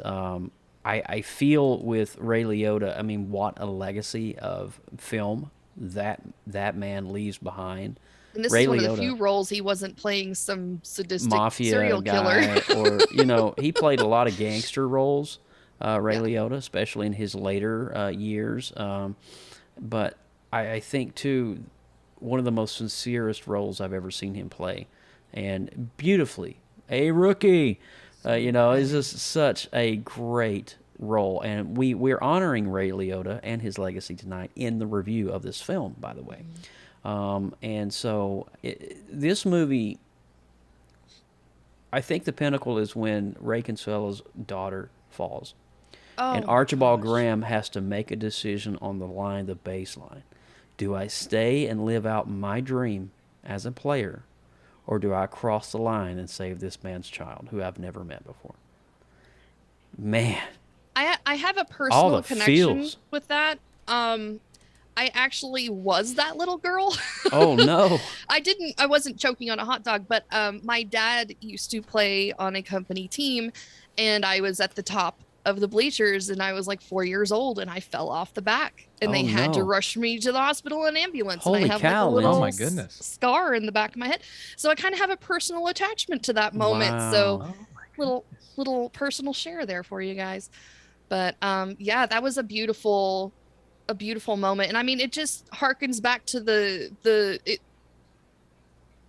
I feel with Ray Liotta, I mean, what a legacy of film that man leaves behind. And this is one of the few roles he wasn't playing some sadistic mafia serial guy, killer. or he played a lot of gangster roles, Ray Liotta, especially in his later years. But I think too, one of the most sincerest roles I've ever seen him play, and beautifully, a rookie. Is just such a great role, and we're honoring Ray Liotta and his legacy tonight in the review of this film, by the way. And so this movie, I think the pinnacle is when Ray Kinsella's daughter falls. And Archibald Graham has to make a decision on the baseline. Do I stay and live out my dream as a player, or do I cross the line and save this man's child who I've never met before? Man. I have a personal connection with that. I actually was that little girl. Oh no. I wasn't choking on a hot dog, but my dad used to play on a company team and I was at the top of the bleachers and I was like 4 years old and I fell off the back and they had to rush me to the hospital in ambulance. Holy and I have cow, like a little oh my goodness. scar in the back of my head. So I kind of have a personal attachment to that moment. Wow. So little personal share there for you guys. But that was a beautiful moment. And I mean, it just harkens back to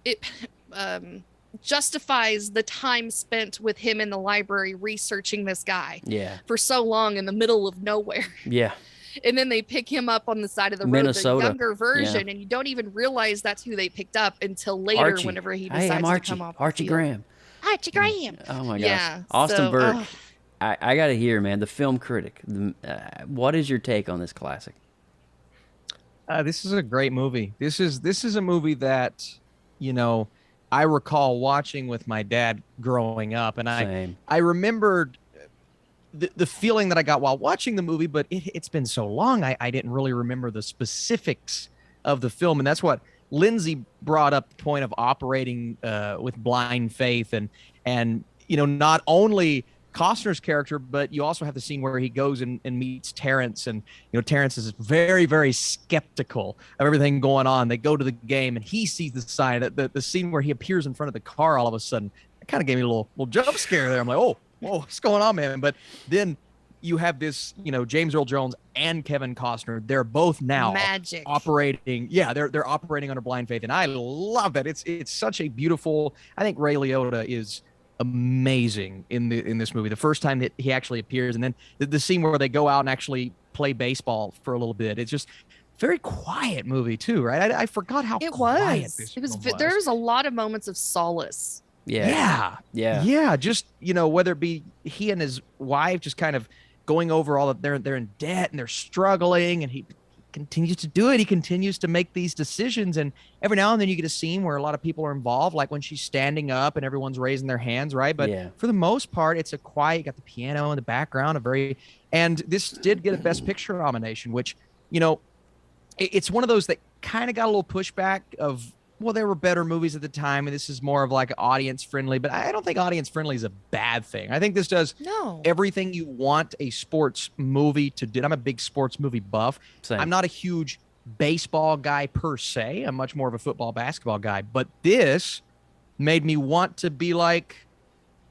it justifies the time spent with him in the library researching this guy for so long in the middle of nowhere. Yeah. and then they pick him up on the side of the road, Minnesota. the younger version, and you don't even realize that's who they picked up until later, Archie. whenever he Hey, I'm decides Archie. to come off Archie the field. Graham. Archie Graham. Oh my gosh. Yeah, Austin so, Burke. I got to hear, man, the film critic. What is your take on this classic? This is a great movie. This is a movie that, I recall watching with my dad growing up, and Same. I remembered the feeling that I got while watching the movie, but it's been so long, I didn't really remember the specifics of the film, and that's what Lindsay brought up, the point of operating with blind faith, and not only Costner's character, but you also have the scene where he goes and meets Terrence, and Terrence is very, very skeptical of everything going on. They go to the game, and he sees the sign. The scene where he appears in front of the car, all of a sudden, it kind of gave me a little jump scare there. I'm like, oh, whoa, what's going on, man? But then you have this, James Earl Jones and Kevin Costner. They're both now magic operating. Yeah, they're operating under blind faith, and I love that. It's such a beautiful. I think Ray Liotta is amazing in this movie. The first time that he actually appears, and then the scene where they go out and actually play baseball for a little bit. It's just very quiet movie too, right? I forgot how quiet this it was. film was. There's a lot of moments of solace. Yeah. Just whether it be he and his wife just kind of going over all of they're in debt and they're struggling, and he continues to do it. He continues to make these decisions, and every now and then you get a scene where a lot of people are involved, like when she's standing up and everyone's raising their hands, right? But for the most part, it's a quiet. You got the piano in the background, and this did get a Best Picture nomination, which it's one of those that kind of got a little pushback of, well, there were better movies at the time, and this is more of like audience friendly, but I don't think audience friendly is a bad thing. I think this does everything you want a sports movie to do. I'm a big sports movie buff. Same. I'm not a huge baseball guy per se. I'm much more of a football, basketball guy, but this made me want to be like,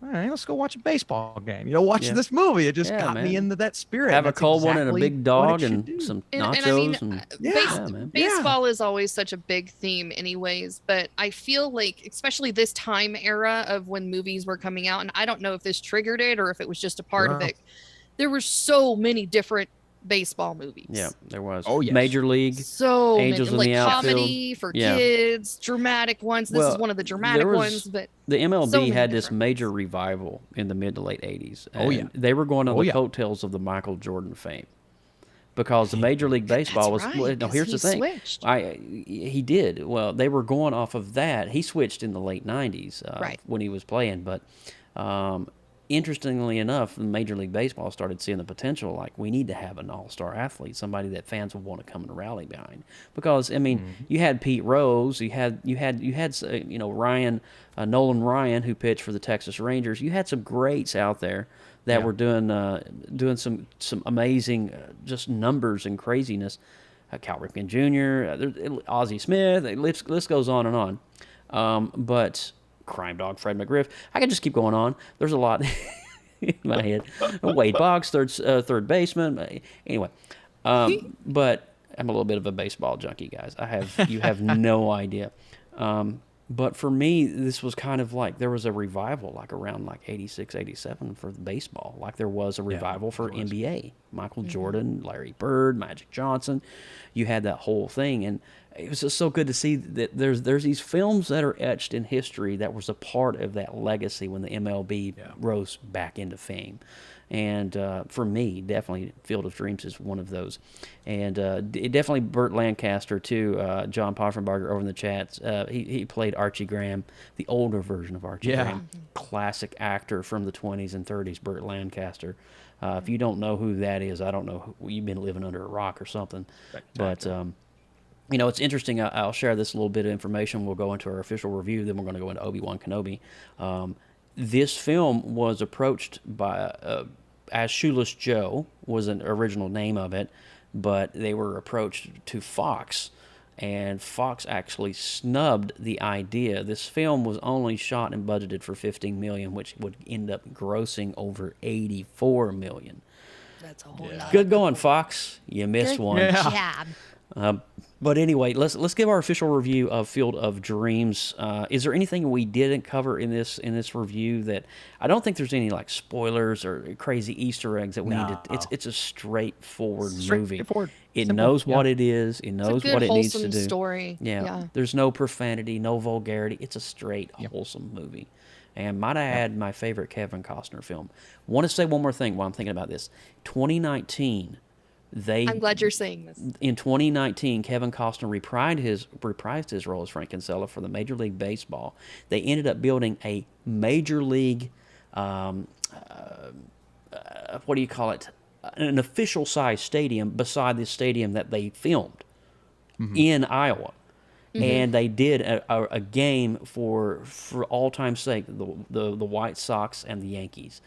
all right, let's go watch a baseball game. Watching this movie, it just got me into that spirit. Have a That's cold one and a exactly big dog what it and should do. some And I nachos. mean, baseball is always such a big theme anyways, but I feel like, especially this time era of when movies were coming out, and I don't know if this triggered it or if it was just a part of it, there were so many different baseball movies. Yeah, there was. Oh, yes. Major League. So Angels many, in like the Outfield. comedy for kids, dramatic ones. This is one of the dramatic ones, but the MLB so many had this different major revival in the mid to late 80s. Oh, yeah. They were going on the coattails of the Michael Jordan fame. Because the Major League Baseball was, right, no, here's the thing. Switched. He did. Well, they were going off of that. He switched in the late 90s when he was playing. But interestingly enough, Major League Baseball started seeing the potential, like, we need to have an all-star athlete, somebody that fans will want to come and rally behind. Because, I mean, you had Pete Rose, you had Ryan, Nolan Ryan, who pitched for the Texas Rangers. You had some greats out there that were doing some amazing just numbers and craziness. Cal Ripken Jr., Ozzie Smith, the list goes on and on. But Crime Dog Fred McGriff, I can just keep going on. There's a lot in my head. Wade Boggs, third baseman. Anyway, but I'm a little bit of a baseball junkie, guys. You have no idea. But for me, this was kind of like there was a revival, like around like 86, 87 for baseball. Like there was a revival for NBA. Michael Jordan, Larry Bird, Magic Johnson. You had that whole thing, and it was just so good to see that there's these films that are etched in history that was a part of that legacy when the MLB rose back into fame. And for me, definitely Field of Dreams is one of those. And it definitely Burt Lancaster, too. John Poffenbarger over in the chats. He played Archie Graham, the older version of Archie Graham. Classic actor from the 20s and 30s, Burt Lancaster. If you don't know who that is, I don't know. You've been living under a rock or something. But, it's interesting. I'll share this little bit of information. We'll go into our official review. Then we're going to go into Obi-Wan Kenobi. This film was approached by, as Shoeless Joe was an original name of it, but they were approached to Fox, and Fox actually snubbed the idea. This film was only shot and budgeted for $15 million, which would end up grossing over $84 million. That's a whole lot. Good going, Fox. You missed one. Job. But anyway, let's give our official review of Field of Dreams. Is there anything we didn't cover in this review that I don't think there's any like spoilers or crazy Easter eggs that we need to? It's a straightforward movie. It Simple, knows what it is. It knows It's a good, what it needs to wholesome do. story. Yeah. There's no profanity, no vulgarity. It's a straight wholesome movie. And might I add, my favorite Kevin Costner film. Want to say one more thing while I'm thinking about this. 2019. I'm glad you're saying this. In 2019, Kevin Costner reprised his role as Frank Kinsella for the Major League Baseball. They ended up building a Major League, what do you call it? An official size stadium beside the stadium that they filmed in Iowa. And they did a game for all time's sake, the White Sox and the Yankees.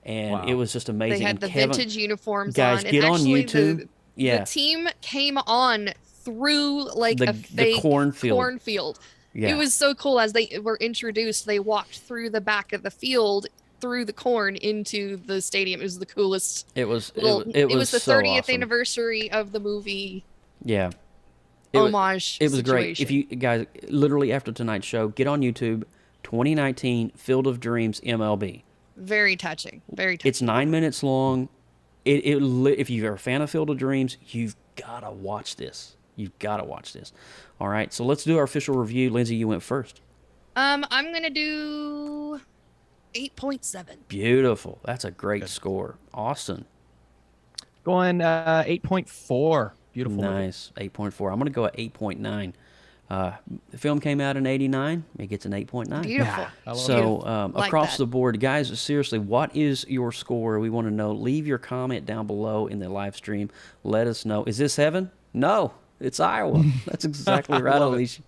And it was just amazing. They had and the Kevin, vintage uniforms guys, on. get and on actually YouTube. The team came on through like a fake cornfield. Yeah. It was so cool. As they were introduced, they walked through the back of the field, through the corn into the stadium. It was the coolest. It was the so 30th awesome. anniversary of the movie. Yeah. Homage. It was great. situation. If you guys, literally after tonight's show, get on YouTube, 2019 Field of Dreams MLB. Very touching. Very touching. It's 9 minutes long. If you're a fan of Field of Dreams, you've got to watch this. You've got to watch this. All right, so let's do our official review. Lindsay, you went first. I'm gonna do 8.7. Beautiful. That's a great score. Austin. Going 8.4. Beautiful. Nice. 8.4. I'm going to go at 8.9. The film came out in 89. It gets an 8.9. Beautiful. So Like across that. the board, guys, seriously, what is your score? We want to know. Leave your comment down below in the live stream. Let us know. Is this heaven? No, it's Iowa. That's exactly right, Alicia.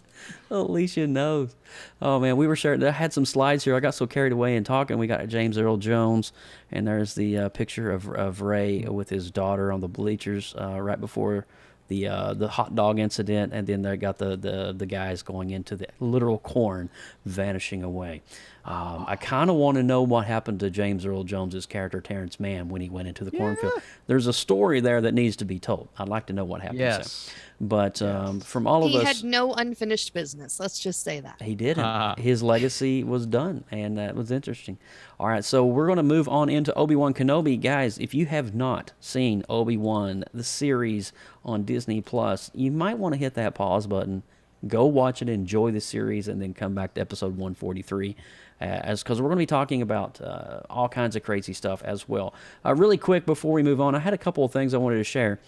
Alicia knows. Oh, man, we were sharing. I had some slides here. I got so carried away in talking. We got James Earl Jones, and there's the picture of Ray with his daughter on the bleachers right before the hot dog incident, and then they got the guys going into the literal corn, vanishing away. I kind of want to know what happened to James Earl Jones's character Terrence Mann when he went into the cornfield. There's a story there that needs to be told. I'd like to know what happened. Yes. But from all of He us, had no unfinished business. Let's just say that. he didn't. His legacy was done, and that was interesting. All right, so we're going to move on into Obi-Wan Kenobi. Guys, if you have not seen Obi-Wan, the series on Disney+, you might want to hit that pause button, go watch it, enjoy the series, and then come back to episode 143, because we're going to be talking about all kinds of crazy stuff as well. Really quick, before we move on, I had a couple of things I wanted to share.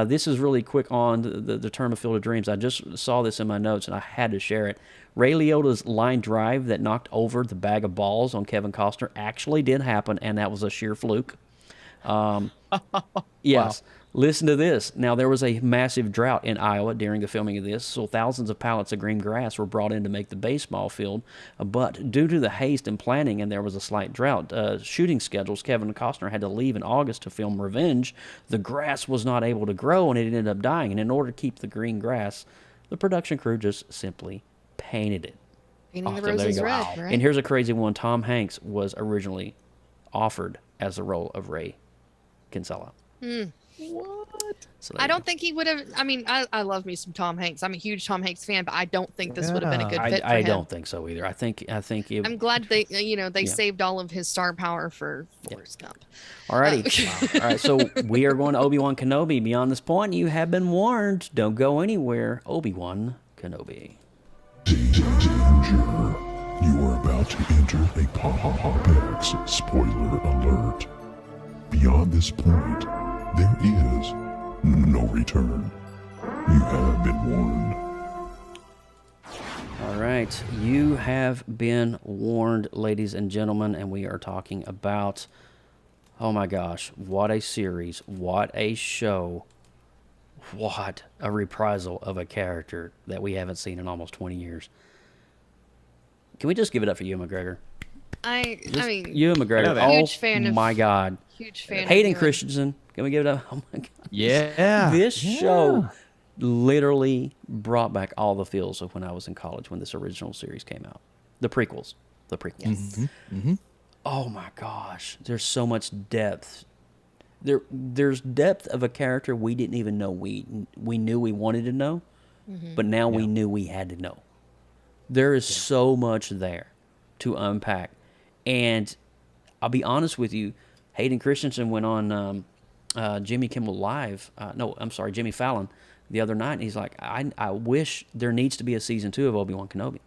This is really quick on the term of Field of Dreams. I just saw this in my notes, and I had to share it. Ray Liotta's line drive that knocked over the bag of balls on Kevin Costner actually did happen, and that was a sheer fluke. Yes. Wow. Listen to this. Now, there was a massive drought in Iowa during the filming of this, so thousands of pallets of green grass were brought in to make the baseball field. But due to the haste and planning, and there was a slight drought, shooting schedules, Kevin Costner had to leave in August to film Revenge. The grass was not able to grow, and it ended up dying. And in order to keep the green grass, the production crew just simply painted it. Painting the So there you roses go. red, right? And here's a crazy one. Tom Hanks was originally offered as the role of Ray Kinsella. What? So I don't think he would have. I mean, I love me some Tom Hanks. I'm a huge Tom Hanks fan, but I don't think this would have been a good fit for I him. don't think so either. I think it, I'm glad they saved all of his star power for Forrest Gump. Alrighty. All right, so we are going to Obi-Wan Kenobi. Beyond this point, you have been warned. Don't go anywhere. Obi-Wan Kenobi. Danger. You are about to enter a PopX spoiler alert. Beyond this point, there is no return. You have been warned. All right, you have been warned, ladies and gentlemen, and we are talking about, oh my gosh, what a series, what a show, what a reprisal of a character that we haven't seen in almost 20 years. Can we just give it up for Ewan McGregor? I mean, Ewan McGregor. huge fan of. My God. Huge fan. Hayden of Christensen. Can we give it up? Oh my God. Yeah. This show literally brought back all the feels of when I was in college when this original series came out. The prequels. Yes. Oh my gosh. There's so much depth. There's depth of a character we didn't even know we knew we wanted to know. but now we knew we had to know. There is so much there to unpack. And I'll be honest with you, Hayden Christensen went on Jimmy Kimmel Live. Jimmy Fallon the other night, and he's like, I wish there needs to be a season 2 of Obi-Wan Kenobi.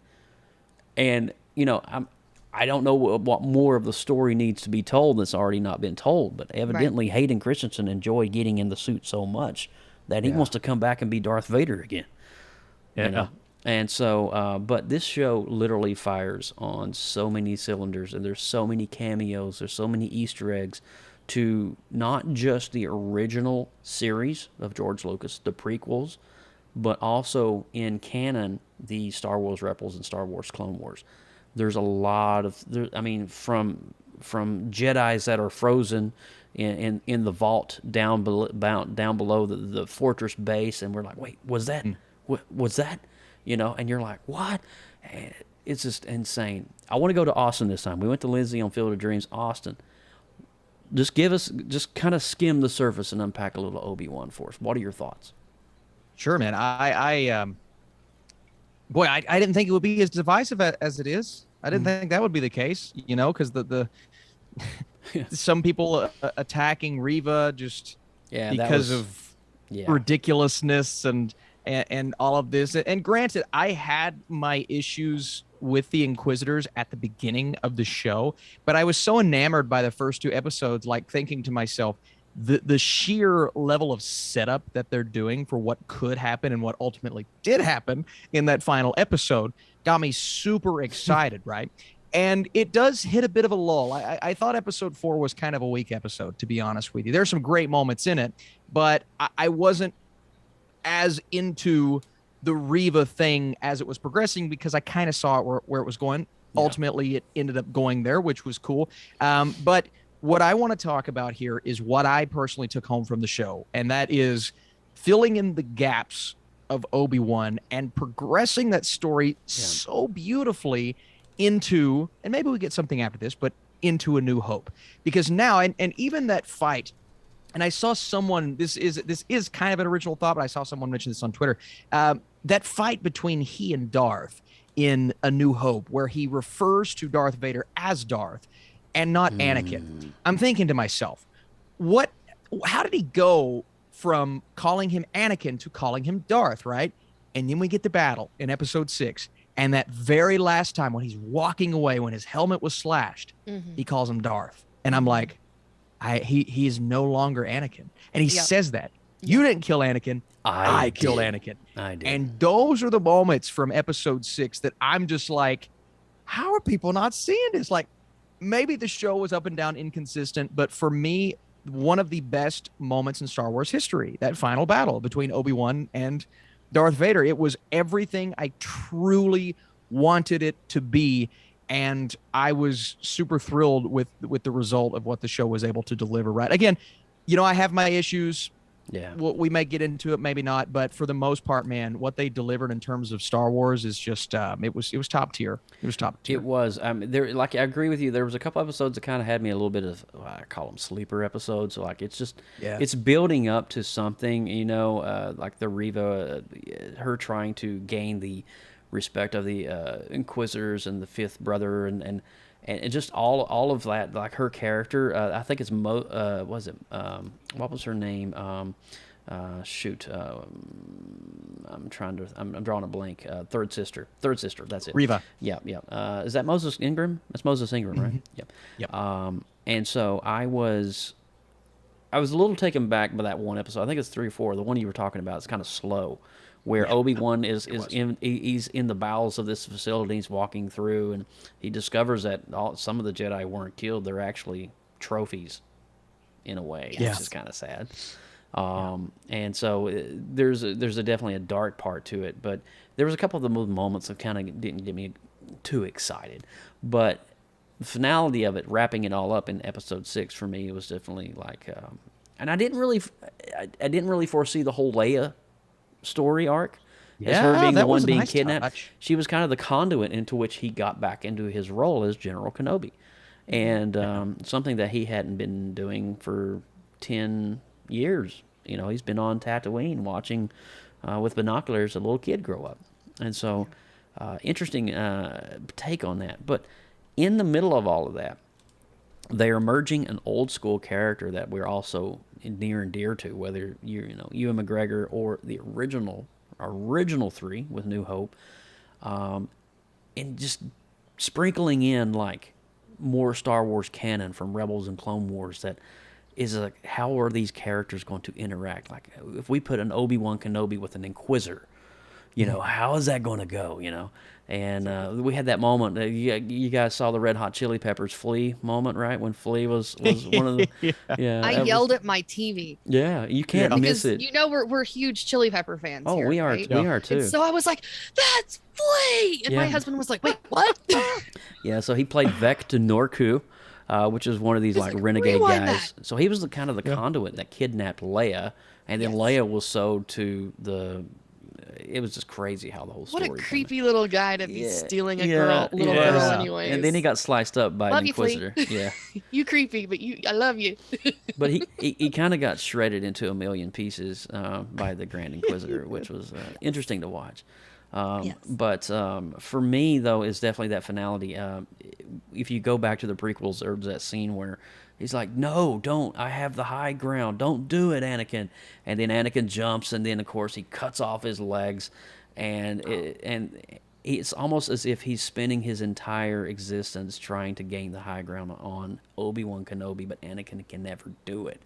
And, I don't know what more of the story needs to be told that's already not been told, but evidently Hayden Christensen enjoyed getting in the suit so much that he wants to come back and be Darth Vader again. Yeah. And so, but this show literally fires on so many cylinders, and there's so many cameos, there's so many Easter eggs to not just the original series of George Lucas, the prequels, but also in canon, the Star Wars Rebels and Star Wars Clone Wars. There's a lot of, from Jedis that are frozen in the vault down below the fortress base, and we're like, wait, was that? Was that? And you're like, what? And it's just insane. I want to go to Austin this time. We went to Lindsay on Field of Dreams, Austin. Just kind of skim the surface and unpack a little Obi-Wan for us. What are your thoughts? Sure, man. I didn't think it would be as divisive as it is. I didn't think that would be the case, because the some people attacking Reva just because of ridiculousness and all of this. And granted, I had my issues with the Inquisitors at the beginning of the show, but I was so enamored by the first 2 episodes, like thinking to myself, the sheer level of setup that they're doing for what could happen and what ultimately did happen in that final episode got me super excited, right? And it does hit a bit of a lull. I thought episode 4 was kind of a weak episode, to be honest with you. There's some great moments in it, but I wasn't as into the Reva thing as it was progressing because I kind of saw it where it was going. Yeah. Ultimately, it ended up going there, which was cool. But what I want to talk about here is what I personally took home from the show, and that is filling in the gaps of Obi-Wan and progressing that story so beautifully into, and maybe we get something after this, but into A New Hope. Because now, and even that fight, and I saw someone, this is kind of an original thought, but I saw someone mention this on Twitter, that fight between he and Darth in A New Hope, where he refers to Darth Vader as Darth and not Anakin. I'm thinking to myself, how did he go from calling him Anakin to calling him Darth, right? And then we get the battle in episode 6. And that very last time when he's walking away, when his helmet was slashed, he calls him Darth. And I'm like, he is no longer Anakin. And he says that. You didn't kill Anakin. I killed Anakin. I did. And those are the moments from episode 6 that I'm just like, how are people not seeing this? Like, maybe the show was up and down inconsistent, but for me, one of the best moments in Star Wars history, that final battle between Obi-Wan and Darth Vader. It was everything I truly wanted it to be, and I was super thrilled with the result of what the show was able to deliver. Right? Again, I have my issues. Yeah, we may get into it, maybe not, but for the most part, man, what they delivered in terms of Star Wars is just it was top tier. It was top tier. It was. There, like, I agree with you. There was a couple episodes that kind of had me a little bit of, I call them sleeper episodes. Like, it's just it's building up to something. Like the Reva, her trying to gain the respect of the Inquisitors and the Fifth Brother, and just all of that, like her character. I think it's what was her name? I'm drawing a blank. Third sister. That's it. Reva. Yeah. Is that Moses Ingram? That's Moses Ingram, right? Yep. And so I was a little taken back by that one episode. I think it's 3 or 4. The one you were talking about is kind of slow, where Obi-Wan he's in the bowels of this facility. He's walking through, and he discovers that some of the Jedi weren't killed. They're actually trophies, in a way, which is kind of sad. And so there's definitely a dark part to it, but there was a couple of the moments that kind of didn't get me too excited. But the finality of it, wrapping it all up in episode 6, for me, it was definitely like, and I didn't really foresee the whole Leia story arc as her being the one being kidnapped. Touch. She was kind of the conduit into which he got back into his role as General Kenobi, and something that he hadn't been doing for 10 years. He's been on Tatooine watching with binoculars, a little kid grow up. And so, interesting take on that. But in the middle of all of that, they are merging an old school character that we're also near and dear to, whether Ewan McGregor or the original three with New Hope, and just sprinkling in like more Star Wars canon from Rebels and Clone Wars that is like, how are these characters going to interact? Like if we put an Obi-Wan Kenobi with an Inquisitor, how is that going to go? And we had that moment. You guys saw the Red Hot Chili Peppers Flea moment, right? When Flea was one of the I yelled at my TV. Yeah, you can't miss it. We're huge Chili Pepper fans. Oh, here, we are. Right? We are too. And so I was like, "That's Flea," and my husband was like, "Wait, what?" Yeah, so he played Vec to Norku, which is one of these like renegade guys. So he was the kind of the conduit that kidnapped Leia, and then Leia was sold to the. It was just crazy how the whole story. What a creepy little guy to be stealing a girl anyways. And then he got sliced up by an Inquisitor. Yeah, you creepy, but I love you. But he kind of got shredded into a million pieces by the Grand Inquisitor, which was interesting to watch. But for me, though, is definitely that finality. If you go back to the prequels, there's that scene where he's like, "No, don't. I have the high ground. Don't do it, Anakin." And then Anakin jumps, and then, of course, he cuts off his legs. And it's almost as if he's spending his entire existence trying to gain the high ground on Obi-Wan Kenobi, but Anakin can never do it.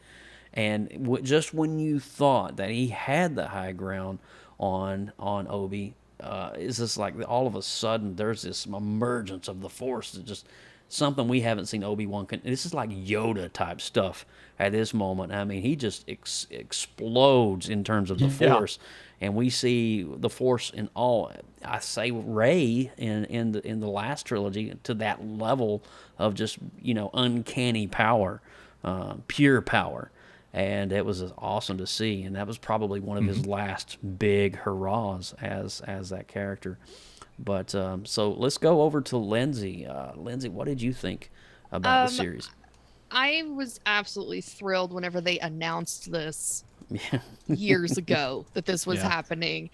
And just when you thought that he had the high ground on Obi, it's just like all of a sudden there's this emergence of the Force. It's just something we haven't seen Obi-Wan. This is like Yoda type stuff at this moment. I mean, he just explodes in terms of the Force, and we see the Force in all. I say Ray in the last trilogy to that level of just uncanny power, pure power. And it was awesome to see, and that was probably one of his last big hurrahs as that character. But so let's go over to Lindsay. Lindsay, what did you think about the series? I was absolutely thrilled whenever they announced this years ago that this was happening.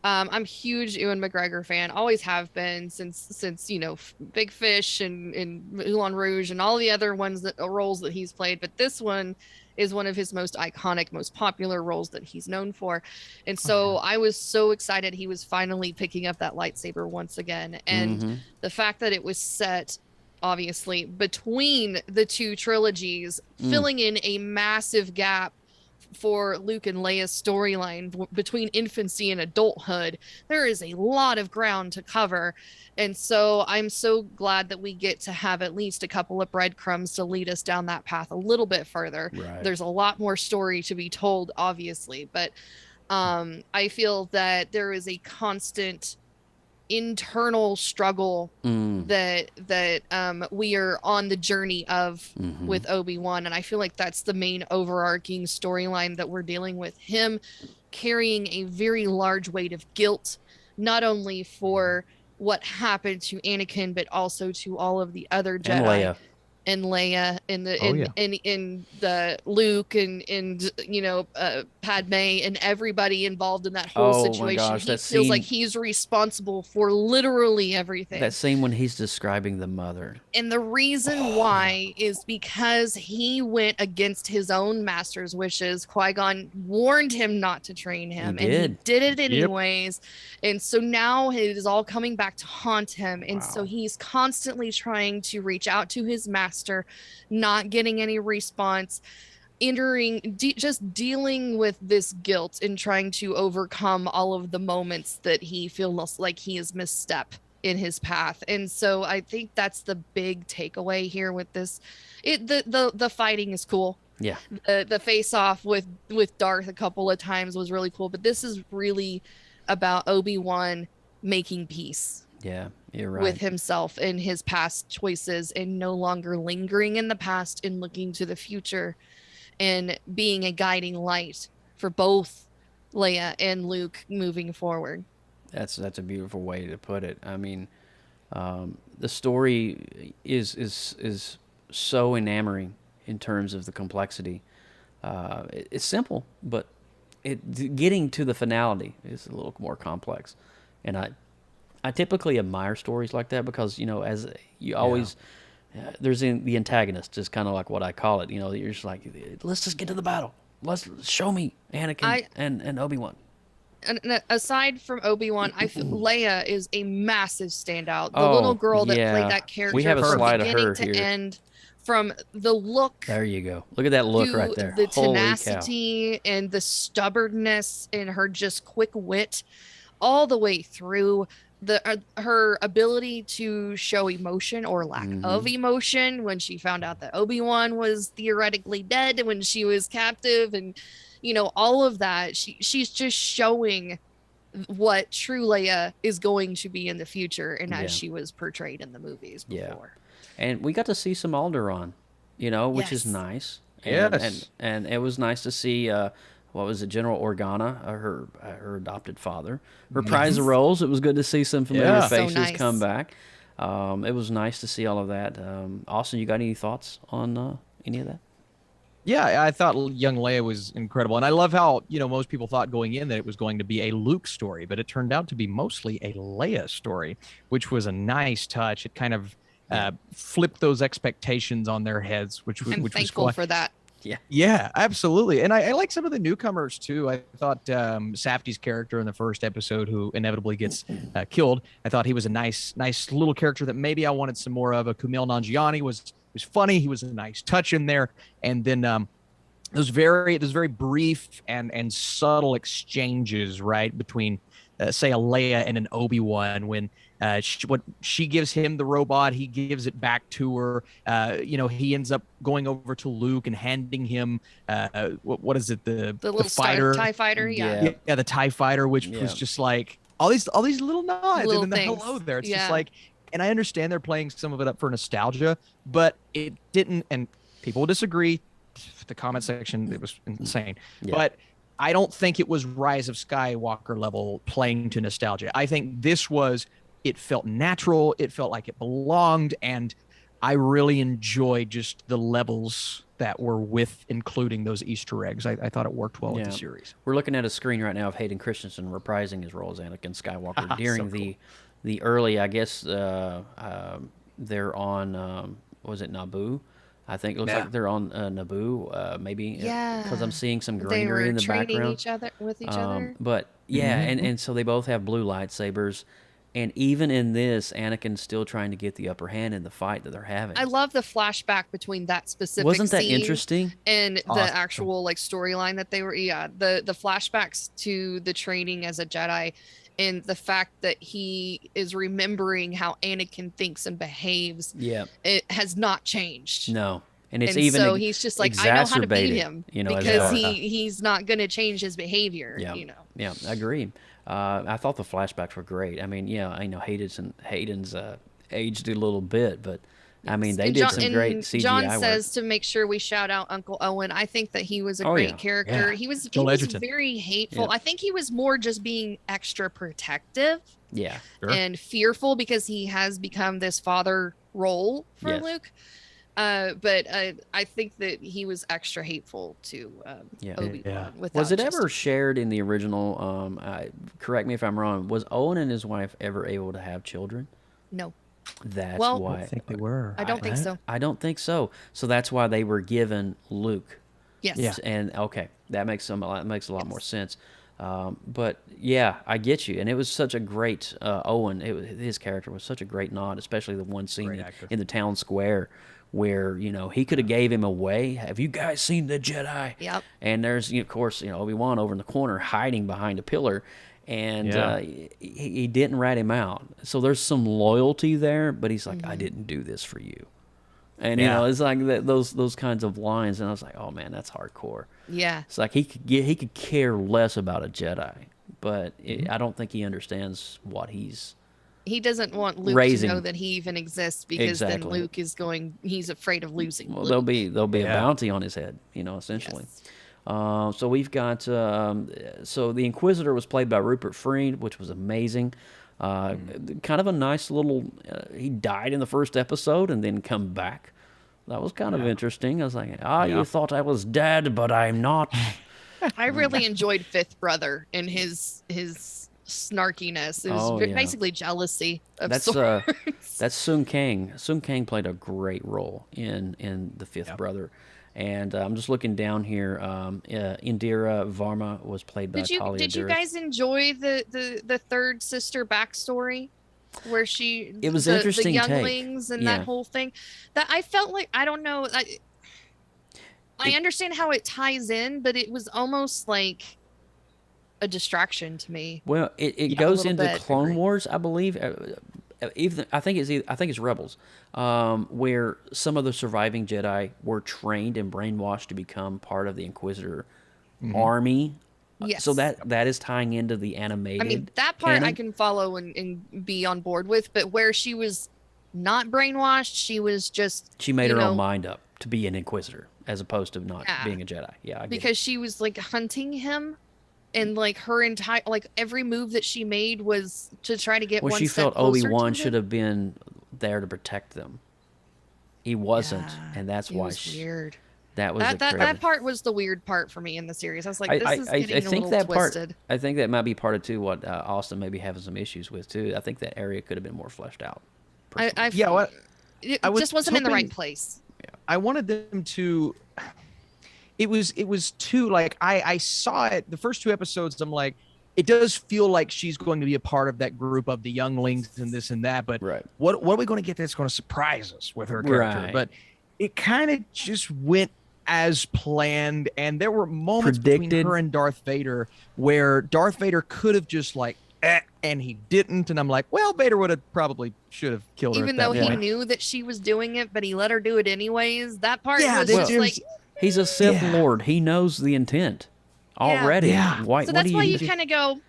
I'm a huge Ewan McGregor fan, always have been since Big Fish and Moulin Rouge and all the other roles that he's played. But this one is one of his most iconic, most popular roles that he's known for. And so I was so excited he was finally picking up that lightsaber once again. And the fact that it was set, obviously, between the two trilogies, filling in a massive gap for Luke and Leia's storyline between infancy and adulthood. There is a lot of ground to cover. And so I'm so glad that we get to have at least a couple of breadcrumbs to lead us down that path a little bit further. Right. There's a lot more story to be told, obviously, but I feel that there is a constant internal struggle that we are on the journey of with Obi-Wan, and I feel like that's the main overarching storyline that we're dealing with, him carrying a very large weight of guilt, not only for what happened to Anakin but also to all of the other Jedi and Leia and the Luke and Padme and everybody involved in that whole situation. My gosh, he feels like he's responsible for literally everything. That scene when he's describing the mother. And the reason why is because he went against his own master's wishes. Qui-Gon warned him not to train him, and he did it anyways. And so now it is all coming back to haunt him. And so he's constantly trying to reach out to his master, not getting any response, just dealing with this guilt and trying to overcome all of the moments that he feels like he has misstep in his path. And so I think that's the big takeaway here with this. The fighting is cool. Yeah. The face off with Darth a couple of times was really cool, but this is really about Obi-Wan making peace. Yeah, you're right. With himself and his past choices, and no longer lingering in the past and looking to the future, and being a guiding light for both Leia and Luke moving forward. That's a beautiful way to put it. I mean, the story is so enamoring in terms of the complexity. It's simple, but getting to the finality is a little more complex, and I typically admire stories like that because as you always. There's the antagonist is kind of like what I call it. You're just like, let's just get to the battle. Let's show me Anakin and Obi-Wan. And aside from Obi-Wan, I feel Leia is a massive standout. The little girl that played that character we have a from slide of beginning her to here. end, from the look. There you go. Look at that look right there. The Holy tenacity and the stubbornness and her just quick wit, all the way through. Her ability to show emotion or lack of emotion when she found out that Obi-Wan was theoretically dead when she was captive, and all of that. She's just showing what true Leia is going to be in the future, and as she was portrayed in the movies before. And we got to see some Alderaan, which is nice. And it was nice to see what was it, General Organa, her adopted father. Reprise the roles. It was good to see some familiar faces So nice. come back. It was nice to see all of that. Austin, you got any thoughts on any of that? Yeah, I thought young Leia was incredible. And I love how, most people thought going in that it was going to be a Luke story, but it turned out to be mostly a Leia story, which was a nice touch. It kind of flipped those expectations on their heads, which I'm was thankful cool. for that. Yeah, absolutely. And I like some of the newcomers too. I thought Safdie's character in the first episode, who inevitably gets killed, I thought he was a nice little character that maybe I wanted some more of. Kumail Nanjiani was funny. He was a nice touch in there. And then those very brief and subtle exchanges, right, between say a Leia and an Obi-Wan, when she gives him the robot, he gives it back to her. He ends up going over to Luke and handing him what is it, the little fighter, TIE fighter, yeah, the TIE fighter, which was just like all these little nods Little and then the things. hello there. It's just like, and I understand they're playing some of it up for nostalgia, but it didn't. And people will disagree. The comment section, it was insane, but I don't think it was Rise of Skywalker level playing to nostalgia. I think this was. It felt natural. It felt like it belonged. And I really enjoyed just the levels that were with including those Easter eggs. I thought it worked well with the series. We're looking at a screen right now of Hayden Christensen reprising his role as Anakin Skywalker during so cool. the early, I guess, they're on, was it Naboo? I think it looks like they're on Naboo, maybe. Because I'm seeing some greenery in the background. They were training with each other. But, and so they both have blue lightsabers. And even in this, Anakin's still trying to get the upper hand in the fight that they're having. I love the flashback between that specific Wasn't that scene interesting? and the actual storyline that they were the flashbacks to the training as a Jedi, and the fact that he is remembering how Anakin thinks and behaves. It has not changed. No. And it's and even so he's just like, I know how to beat him, because he's not going to change his behavior. Yeah, I agree. I thought the flashbacks were great. I mean, I know Hayden's aged a little bit, but I mean, they did some great CGI John work. says to make sure we shout out Uncle Owen. I think that he was a great character. He was very hateful. I think he was more just being extra protective. And fearful because he has become this father role for Luke. But I think that he was extra hateful to Obi-Wan. Was it ever shared in the original? Correct me if I'm wrong. Was Owen and his wife ever able to have children? No. That's why. I think they were. I don't think so. I don't think so. So that's why they were given Luke. Yes. Yeah. And okay, that makes a lot more sense. But yeah, I get you. And it was such a great Owen. His character was such a great nod, especially the one scene in the town square where he could have gave him away. Have you guys seen the Jedi? Yep. And there's of course Obi-Wan over in the corner hiding behind a pillar, and he didn't rat him out. So there's some loyalty there, but he's like, I didn't do this for you. And it's like those kinds of lines, and I was like, oh man, that's hardcore. Yeah. It's like he could care less about a Jedi, but I don't think he understands what he doesn't want Luke to know that he even exists, because then Luke he's afraid of losing. Well, Luke. there'll be a bounty on his head, essentially. Yes. So we've got so the Inquisitor was played by Rupert Friend, which was amazing. Kind of a nice little. He died in the first episode and then come back. That was kind of interesting. I was like, you thought I was dead, but I'm not. I really enjoyed Fifth Brother and his snarkiness. It was basically jealousy of sorts. That's Sung Kang. Sung Kang played a great role in the Fifth Brother. And I'm just looking down here. Indira Varma was played by Talia Did you Durreth. guys enjoy the third sister backstory, where It was interesting. The younglings and that whole thing? That I felt like, I don't know. I understand how it ties in, but it was almost like a distraction to me. Well, it goes into Clone Wars, I believe. Even I think it's Rebels, where some of the surviving Jedi were trained and brainwashed to become part of the Inquisitor army. Yes. So that is tying into the animated. I mean, that part canon. I can follow and be on board with, but where she was not brainwashed, she was just she made her own mind up to be an Inquisitor as opposed to not being a Jedi. Yeah, because she was like hunting him. And like her entire, like every move that she made was to try to get one step closer. Well, she felt Obi-Wan should have been there to protect them. He wasn't, and that's why weird. That was that part was the weird part for me in the series. I was like, this is getting a little twisted. I think that might be part of too what Austin may be having some issues with too. I think that area could have been more fleshed out. It just wasn't in the right place. Yeah. I wanted them to. It was too, like, I saw it, the first 2 episodes, I'm like, it does feel like she's going to be a part of that group of the younglings and this and that, but what are we going to get that's going to surprise us with her character? Right. But it kind of just went as planned, and there were moments between her and Darth Vader where Darth Vader could have just like, and he didn't, and I'm like, well, Vader should have killed her. Even though he knew that she was doing it, but he let her do it anyways. That part was just like... He's a Sith Lord. He knows the intent already. Yeah. So that's why you kind of go,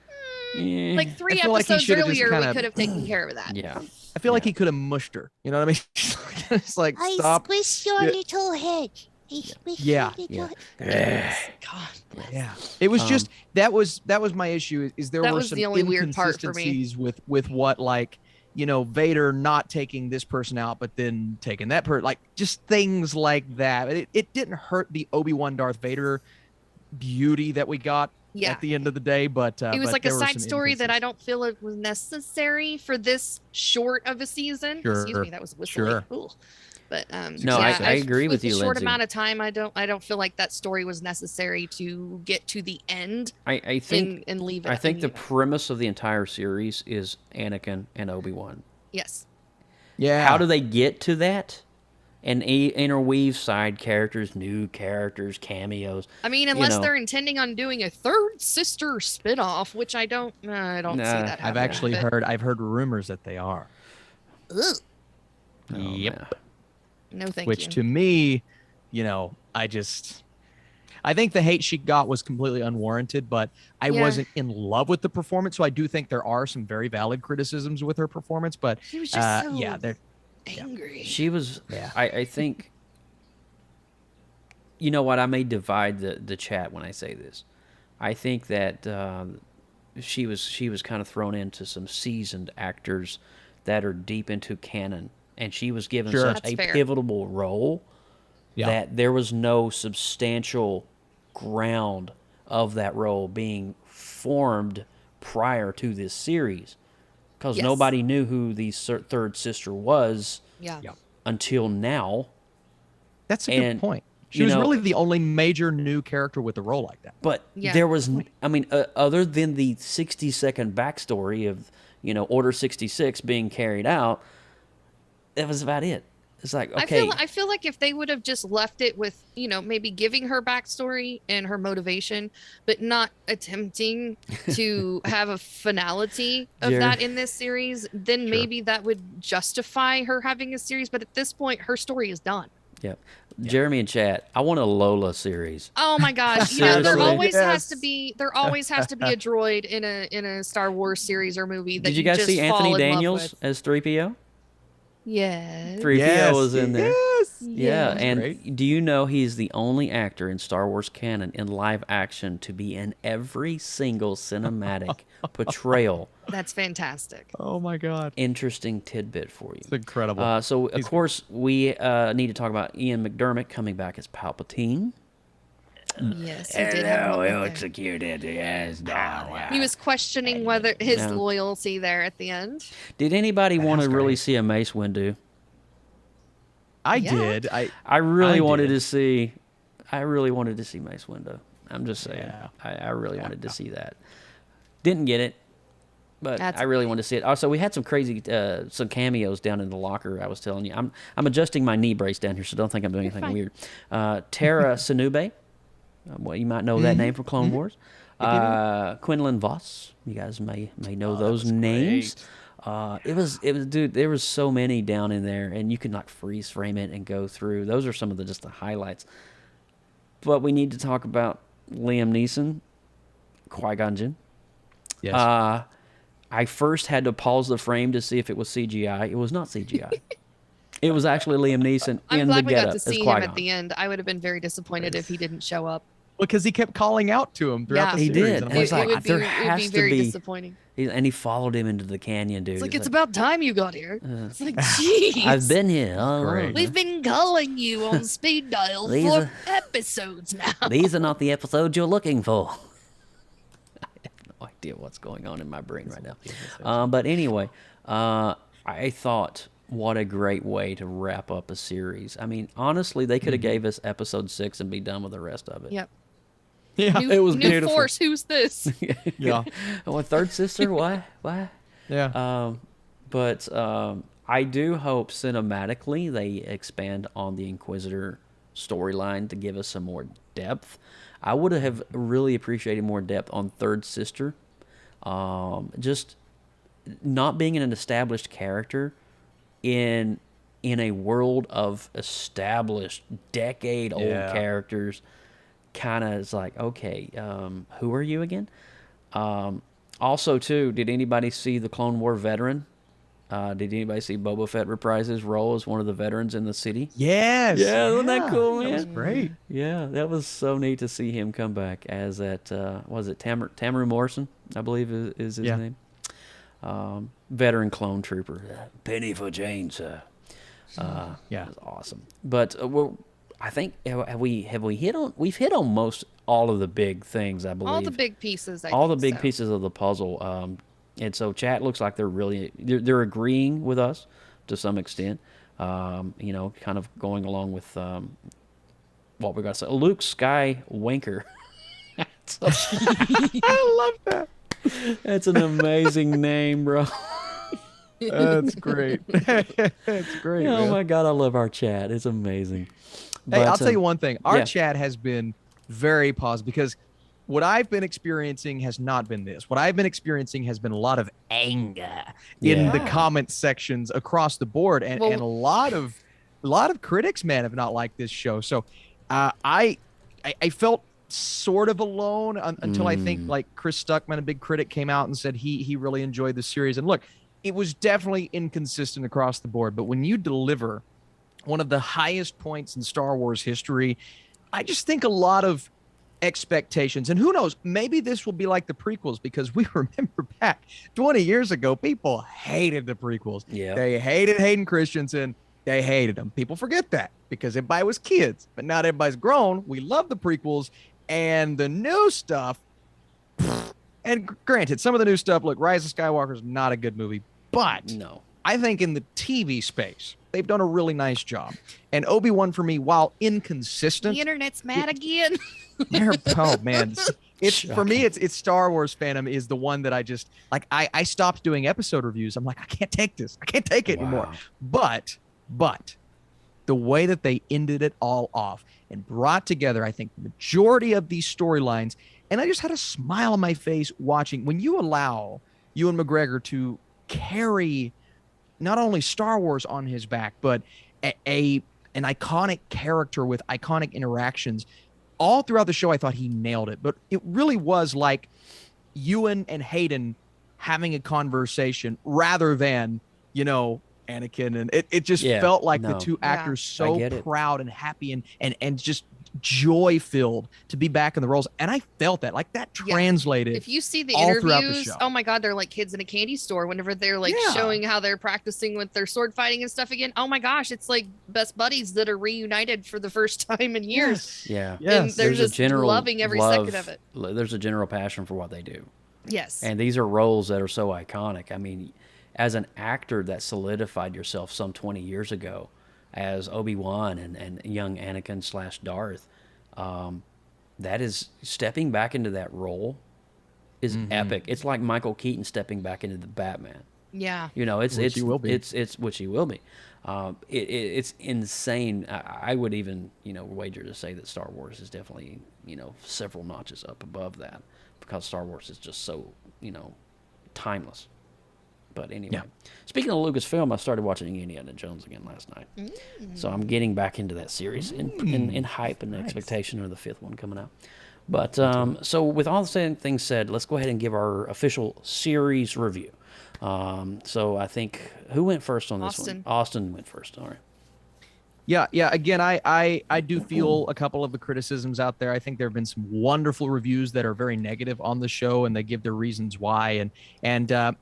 like 3 episodes earlier, we could have taken care of that. Yeah. I feel like he could have mushed her. You know what I mean? It's like, stop. I squish your little head. Yeah. God. Yeah. It was just that was my issue. Is there were some the only weird part for me. inconsistencies with what, like, you know, Vader not taking this person out, but then taking that person, like just things like that. It didn't hurt the Obi-Wan Darth Vader beauty that we got at the end of the day, but it was but like a there were side some story that I don't feel it was necessary for this short of a season. Sure. Excuse me, that was whistling. Cool. But no, yeah, I agree with you, short Lindsay. amount of time, I don't feel like that story was necessary to get to the end. I think and leave it. I think the premise of the entire series is Anakin and Obi-Wan. Yes. Yeah. How do they get to that? And interweave side characters, new characters, cameos. I mean, unless they're intending on doing a third sister spinoff, which I don't see that happening. I've heard rumors that they are. Ugh. Yep. No, thank you. Which to me, you know, I think the hate she got was completely unwarranted, but I wasn't in love with the performance. So I do think there are some very valid criticisms with her performance, but she was just angry. She was, I think, you know what? I may divide the chat when I say this. I think that she was kind of thrown into some seasoned actors that are deep into canon, and she was given such a pivotal role that there was no substantial ground of that role being formed prior to this series, because nobody knew who the third sister was until now. That's a good point. She was really the only major new character with a role like that. But there was, I mean, other than the 60-second backstory of, you know, Order 66 being carried out, that was about it. It's like, okay. I feel like if they would have just left it with, you know, maybe giving her backstory and her motivation, but not attempting to have a finality of that in this series, then maybe that would justify her having a series. But at this point, her story is done. Yeah. Jeremy and chat, I want a Lola series. Oh my gosh. Yeah, there always has to be a droid in a Star Wars series or movie that Did you guys see Anthony Daniels as 3PO? Yes. 3PO was in there. Yes. Yeah, and great. do you know he's the only actor in Star Wars canon in live action to be in every single cinematic portrayal? That's fantastic. Oh my God. Interesting tidbit for you. It's incredible. So, of course, we need to talk about Ian McDermott coming back as Palpatine. Yes, he did have a moment there. executed. Yes, He was questioning whether his Yeah. loyalty there at the end. Did anybody want to That's really great. see a Mace Windu? I Yeah. did. I really I wanted did. to see. I really wanted to see Mace Windu. I'm just saying. Yeah. I really wanted to see that. Didn't get it, but That's I really wanted to see it. Also, we had some crazy some cameos down in the locker. I was telling you, I'm adjusting my knee brace down here, so don't think I'm doing anything fine. weird. Tara Sinube, well, you might know that name from Clone Wars. Quinlan Voss, you guys may know those names. It was dude. There was so many down in there, and you can like freeze frame it and go through. Those are some of just the highlights. But we need to talk about Liam Neeson, Qui-Gon Jinn. Yes. I first had to pause the frame to see if it was CGI. It was not CGI. It was actually Liam Neeson I'm in the glad we got getup to as see him Qui-Gon. at the end. I would have been very disappointed if he didn't show up. Because he kept calling out to him throughout Yeah. the He series. did. And I'm And it's like, like, it there would has be to very be- disappointing. And he followed him into the canyon, dude. It's like, it's about time you got here. It's like, jeez. I've been here. all Great. along. We've been calling you on speed dial These for are- episodes now. These are not the episodes you're looking for. I have no idea what's going on in my brain right now. But anyway, I thought, what a great way to wrap up a series. I mean, honestly, they could have gave us episode 6 and be done with the rest of it. Yep. yeah. New, It was new beautiful. Force, who's this? Yeah. What, third sister? Why? Yeah. But I do hope cinematically they expand on the Inquisitor storyline to give us some more depth. I would have really appreciated more depth on Third Sister. Just not being an established character in a world of established decade-old Yeah. characters kind of is like, okay, who are you again? Also, too, did anybody see the Clone War veteran? Did anybody see Boba Fett reprise his role as one of the veterans in the city? Yes. Yeah, wasn't that cool, That was man? great. Yeah, that was so neat to see him come back as that, was it Tamaru Morrison, I believe is his Yeah. name. Veteran clone trooper. Penny for Jane, sir. Yeah. That was awesome. But I think we've hit on most all of the big things, I believe. All the big pieces. I All the think big so. pieces of the puzzle. And so chat looks like they're agreeing with us to some extent. Kind of going along with what we got to say. Luke Skywinker. I love that. That's an amazing name, bro. That's great. That's great. Oh man. my God, I love our chat. It's amazing. Hey, I'll But, tell you one thing. Our yeah. chat has been very positive because what I've been experiencing has not been this. What I've been experiencing has been a lot of anger in Yeah. the comment sections across the board, and Well- a lot of critics, man, have not liked this show. So, I felt sort of alone until I think like Chris Stuckman, a big critic, came out and said he really enjoyed the series. And look, it was definitely inconsistent across the board. But when you deliver one of the highest points in Star Wars history, I just think a lot of expectations. And who knows, maybe this will be like the prequels, because we remember back 20 years ago, people hated the prequels. Yeah. They hated Hayden Christensen. They hated them. People forget that because everybody was kids, but now that everybody's grown. We love the prequels and the new stuff. And granted, some of the new stuff, look, Rise of Skywalker is not a good movie, but No. I think in the TV space, they've done a really nice job. And Obi-Wan, for me, while inconsistent, The internet's mad again. oh man, it's for me, it's Star Wars fandom is the one that I just like. I stopped doing episode reviews. I'm like, I can't take this. I can't take it anymore. But the way that they ended it all off and brought together, I think, the majority of these storylines, and I just had a smile on my face watching when you allow Ewan McGregor to carry not only Star Wars on his back, but an iconic character with iconic interactions. All throughout the show, I thought he nailed it. But it really was like Ewan and Hayden having a conversation rather than, Anakin. And it just felt like the two actors I so get it. proud and happy and just joy-filled to be back in the roles. And I felt that. Like, that translated If you see the all throughout the interviews, show. oh my God, they're like kids in a candy store whenever they're like Yeah. showing how they're practicing with their sword fighting and stuff again. Oh my gosh, it's like best buddies that are reunited for the first time in years. Yeah. And they're There's just loving every second of it. There's a general passion for what they do. Yes. And these are roles that are so iconic. I mean, as an actor that solidified yourself some 20 years ago as Obi-Wan and young Anakin / Darth, that is stepping back into that role is epic. It's like Michael Keaton stepping back into the Batman. Yeah. You know, Which he will be. It's which he will be. It's insane. I would even, wager to say that Star Wars is definitely, several notches up above that, because Star Wars is just so, timeless. But anyway, speaking of Lucasfilm, I started watching Indiana Jones again last night. So I'm getting back into that series in hype and expectation of the 5th one coming out. But so with all the same things said, let's go ahead and give our official series review. So I think, who went first on this one? Austin went first. All right. Yeah. Again, I do feel a couple of the criticisms out there. I think there have been some wonderful reviews that are very negative on the show, and they give their reasons why. And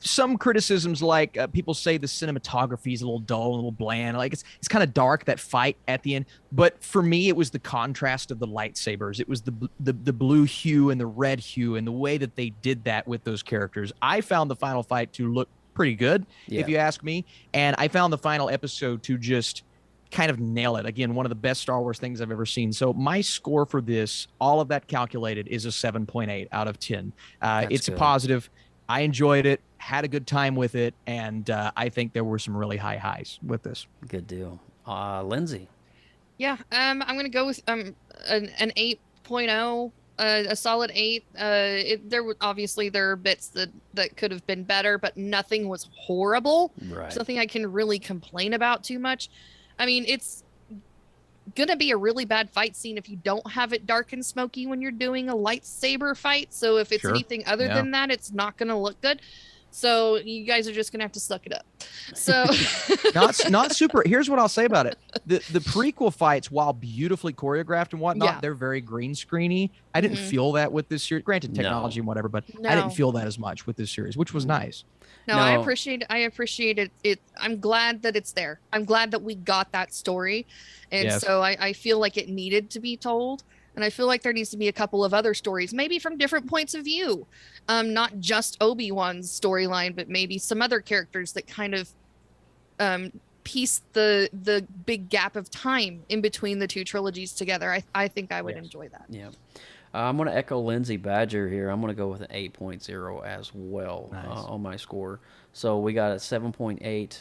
some criticisms, like people say the cinematography is a little dull, a little bland. Like, it's kind of dark, that fight at the end. But for me, it was the contrast of the lightsabers. It was the blue hue and the red hue, and the way that they did that with those characters. I found the final fight to look pretty good, if you ask me. And I found the final episode to just kind of nail it. Again, one of the best Star Wars things I've ever seen. So my score for this, all of that calculated, is a 7.8 out of 10. It's good. A positive. I enjoyed it, had a good time with it, and I think there were some really high highs with this. Good deal. Lindsay. Yeah, I'm going to go with an 8.0. A solid 8. Obviously there are bits that could have been better, but nothing was horrible. Right. Something I can really complain about too much. I mean, it's gonna be a really bad fight scene if you don't have it dark and smoky when you're doing a lightsaber fight. So if it's anything other than that, it's not gonna look good. So you guys are just gonna have to suck it up. So not super. Here's what I'll say about it: the prequel fights, while beautifully choreographed and whatnot, they're very green screeny. I didn't feel that with this series. Granted, technology and whatever, but I didn't feel that as much with this series, which was nice. No, I appreciate it. I'm glad that it's there. I'm glad that we got that story. And so I feel like it needed to be told. And I feel like there needs to be a couple of other stories, maybe from different points of view. Not just Obi-Wan's storyline, but maybe some other characters that kind of piece the big gap of time in between the two trilogies together. I think I would enjoy that. Yeah. I'm going to echo Lindsay Badger here. I'm going to go with an 8.0 as well on my score. So we got a 7.8.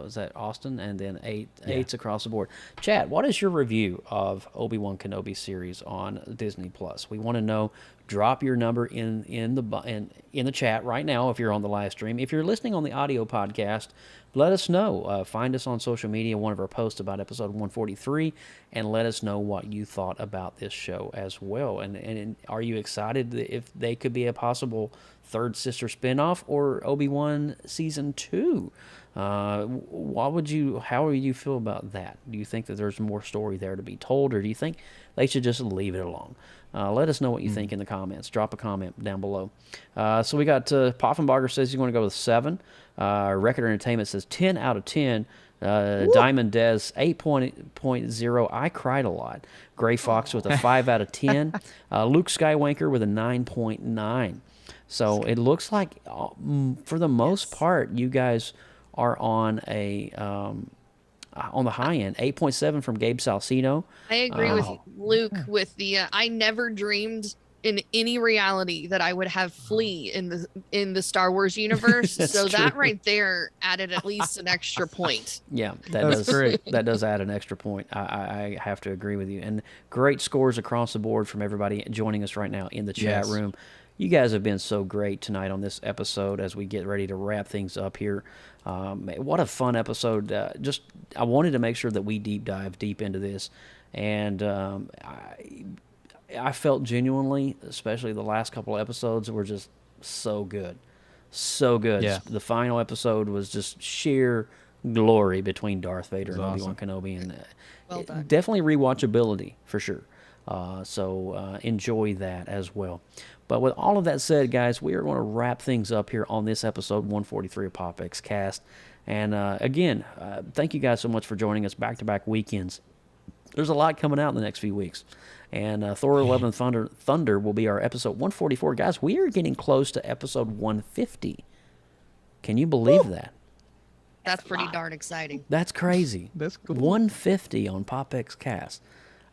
Was that Austin? And then 8s across the board. Chad, what is your review of Obi-Wan Kenobi series on Disney Plus? We want to know. Drop your number in the chat right now if you're on the live stream. If you're listening on the audio podcast, let us know. Find us on social media, one of our posts about episode 143, and let us know what you thought about this show as well. And are you excited if they could be a possible third sister spinoff or Obi-Wan season 2? How would you feel about that? Do you think that there's more story there to be told, or do you think they should just leave it alone? Let us know what you think in the comments. Drop a comment down below. So we got Poffenbarger says he's going to go with 7. Record Entertainment says 10 out of 10. Diamond Des 8.0. I cried a lot. Gray Fox with a 5 out of 10. Luke Skywalker with a 9.9. So it looks like, for the most part, you guys are on on the high end. 8.7 from Gabe Salcino. I agree with Luke with the I never dreamed in any reality that I would have Flea in the Star Wars universe. So true. That right there added at least an extra point. Yeah, that does add an extra point. I have to agree with you. And great scores across the board from everybody joining us right now in the chat room. You guys have been so great tonight on this episode as we get ready to wrap things up here. What a fun episode. I wanted to make sure that we dive deep into this. And I felt genuinely, especially the last couple of episodes, were just so good. So good. Yeah. The final episode was just sheer glory between Darth Vader and Awesome. Obi-Wan Kenobi, and Well done. definitely rewatchability for sure. So enjoy that as well. But with all of that said, guys, we are going to wrap things up here on this episode 143 of PopX Cast. And again, thank you guys so much for joining us back-to-back weekends. There's a lot coming out in the next few weeks. And Thor 11 Thunder will be our episode 144. Guys, we are getting close to episode 150. Can you believe that? That's pretty darn exciting. That's crazy. That's cool. 150 on PopX Cast.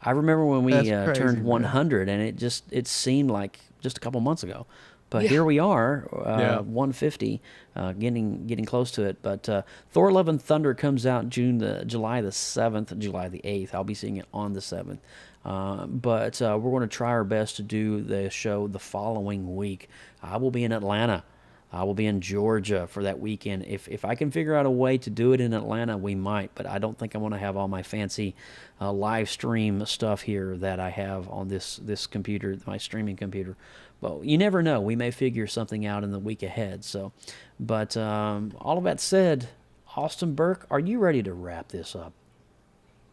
I remember when we That's crazy, turned man. 100, and it seemed like just a couple months ago. But Yeah. here we are, Yeah. 150, getting close to it. But Thor: Love and Thunder comes out July the 7th, July the 8th. I'll be seeing it on the 7th. But we're going to try our best to do the show the following week. I will be in Atlanta. I will be in Georgia for that weekend. If I can figure out a way to do it in Atlanta, we might. But I don't think I want to have all my fancy live stream stuff here that I have on this computer, my streaming computer. But you never know. We may figure something out in the week ahead. So, but all of that said, Austin Burke, are you ready to wrap this up?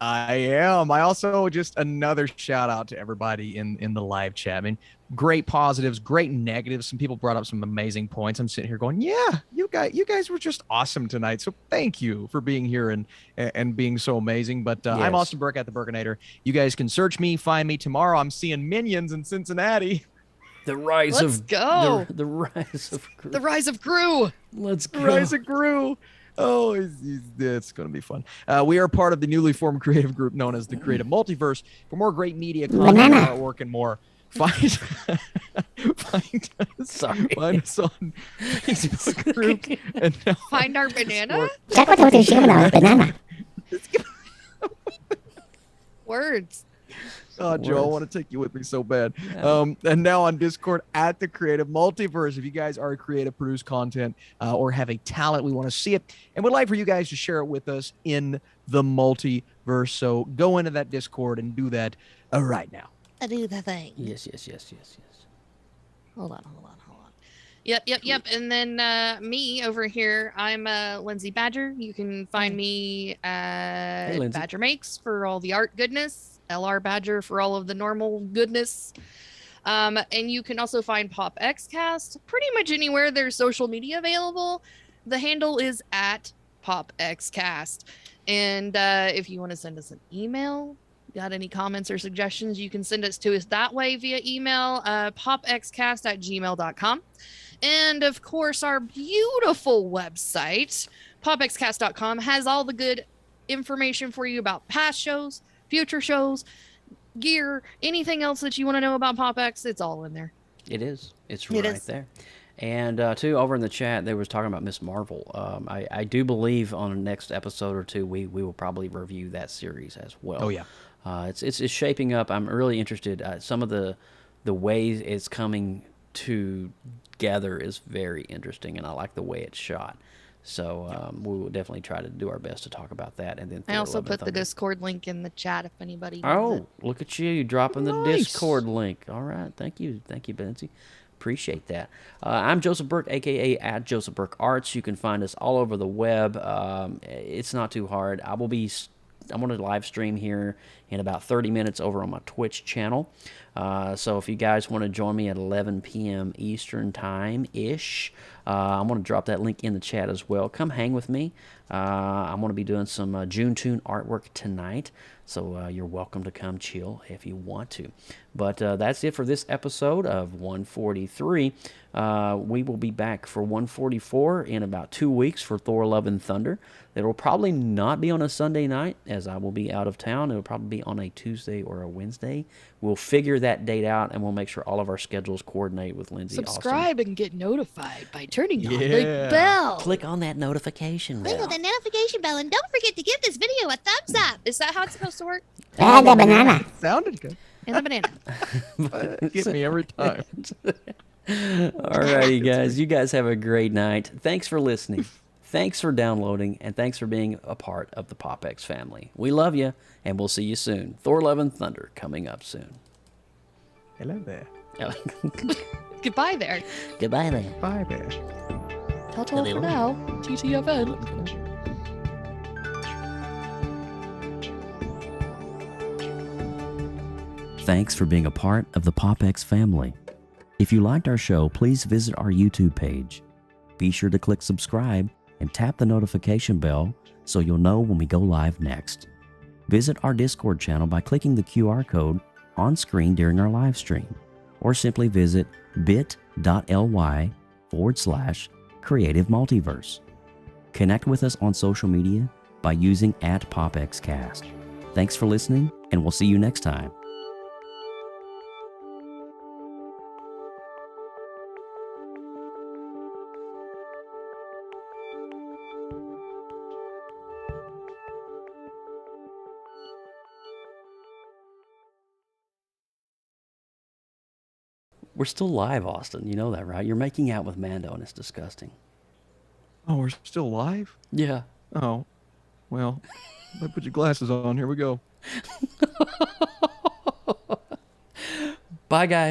I am. I also just another shout out to everybody in the live chat. I mean, great positives, great negatives. Some people brought up some amazing points. I'm sitting here going, yeah, you guys were just awesome tonight. So thank you for being here and being so amazing. But I'm Yes. Austin Burke at the Burkinator. You guys can search me, find me tomorrow. I'm seeing Minions in Cincinnati. The rise Let's of go. The rise of Gru. The Rise of Gru. Let's go. Rise of Gru. Oh, it's going to be fun. We are part of the newly formed creative group known as the Creative Multiverse. For more great media content, artwork, and more, find us on Facebook group. And now Find our banana. banana. Words. Oh, Joe, I want to take you with me so bad. And now on Discord at the Creative Multiverse. If you guys are creative, produce content, or have a talent, we want to see it, and would like for you guys to share it with us in the multiverse. So go into that Discord and do that right now. I do the thing. Yes. Hold on. Yep. And then me over here, I'm Lindsay Badger. You can find me at Hey, Lindsay. Badger Makes for all the art goodness, LR Badger for all of the normal goodness. And you can also find PopXcast pretty much anywhere there's social media available. The handle is at PopXcast. And if you want to send us an email, got any comments or suggestions, you can send us to us that way via email, popxcast@gmail.com. And of course, our beautiful website, popxcast.com, has all the good information for you about past shows, future shows, gear, anything else that you want to know about PopX. It's all in there. It is. It's It right is. there. And too, over in the chat, they was talking about Miss Marvel. I do believe on the next episode or two, we will probably review that series as well. Oh, yeah. It's shaping up. I'm really interested. Some of the ways it's coming together is very interesting, and I like the way it's shot. So we will definitely try to do our best to talk about that. And then I Thor: also Love and put the Thunder. Discord link in the chat if anybody needs Oh, it. look at you dropping the Nice. Discord link. All right. Thank you, Betsy. Appreciate that. I'm Joseph Burke, a.k.a. at Joseph Burke Arts. You can find us all over the web. It's not too hard. I'm going to live stream here in about 30 minutes over on my Twitch channel. So if you guys want to join me at 11 p.m. Eastern Time-ish, I'm going to drop that link in the chat as well. Come hang with me. I'm going to be doing some June Tune artwork tonight, so you're welcome to come chill if you want to. But that's it for this episode of 143. We will be back for 144 in about 2 weeks for Thor: Love and Thunder. It will probably not be on a Sunday night, as I will be out of town. It will probably be on a Tuesday or a Wednesday. We'll figure that date out, and we'll make sure all of our schedules coordinate with Lindsay. Subscribe and get notified by turning on the Yeah. bell. Click on that notification Click bell. on the notification bell and don't forget to give this video a thumbs up. Is that how it's supposed to work? banana. Sounded good. And the banana. Get me every time. Alrighty, guys. You guys have a great night. Thanks for listening. Thanks for downloading, and thanks for being a part of the PopX family. We love you, and we'll see you soon. Thor: Love and Thunder coming up soon. Hello there. Goodbye there. Goodbye then. Bye there. Tell for now. TTFN. Thanks for being a part of the PopX family. If you liked our show, please visit our YouTube page. Be sure to click subscribe and tap the notification bell so you'll know when we go live next. Visit our Discord channel by clicking the QR code on screen during our live stream, or simply visit bit.ly/Creative Multiverse. Connect with us on social media by using @PopXcast. Thanks for listening, and we'll see you next time. We're still live, Austin. You know that, right? You're making out with Mando, and it's disgusting. Oh, we're still live? Yeah. Oh, well, put your glasses on. Here we go. Bye, guys.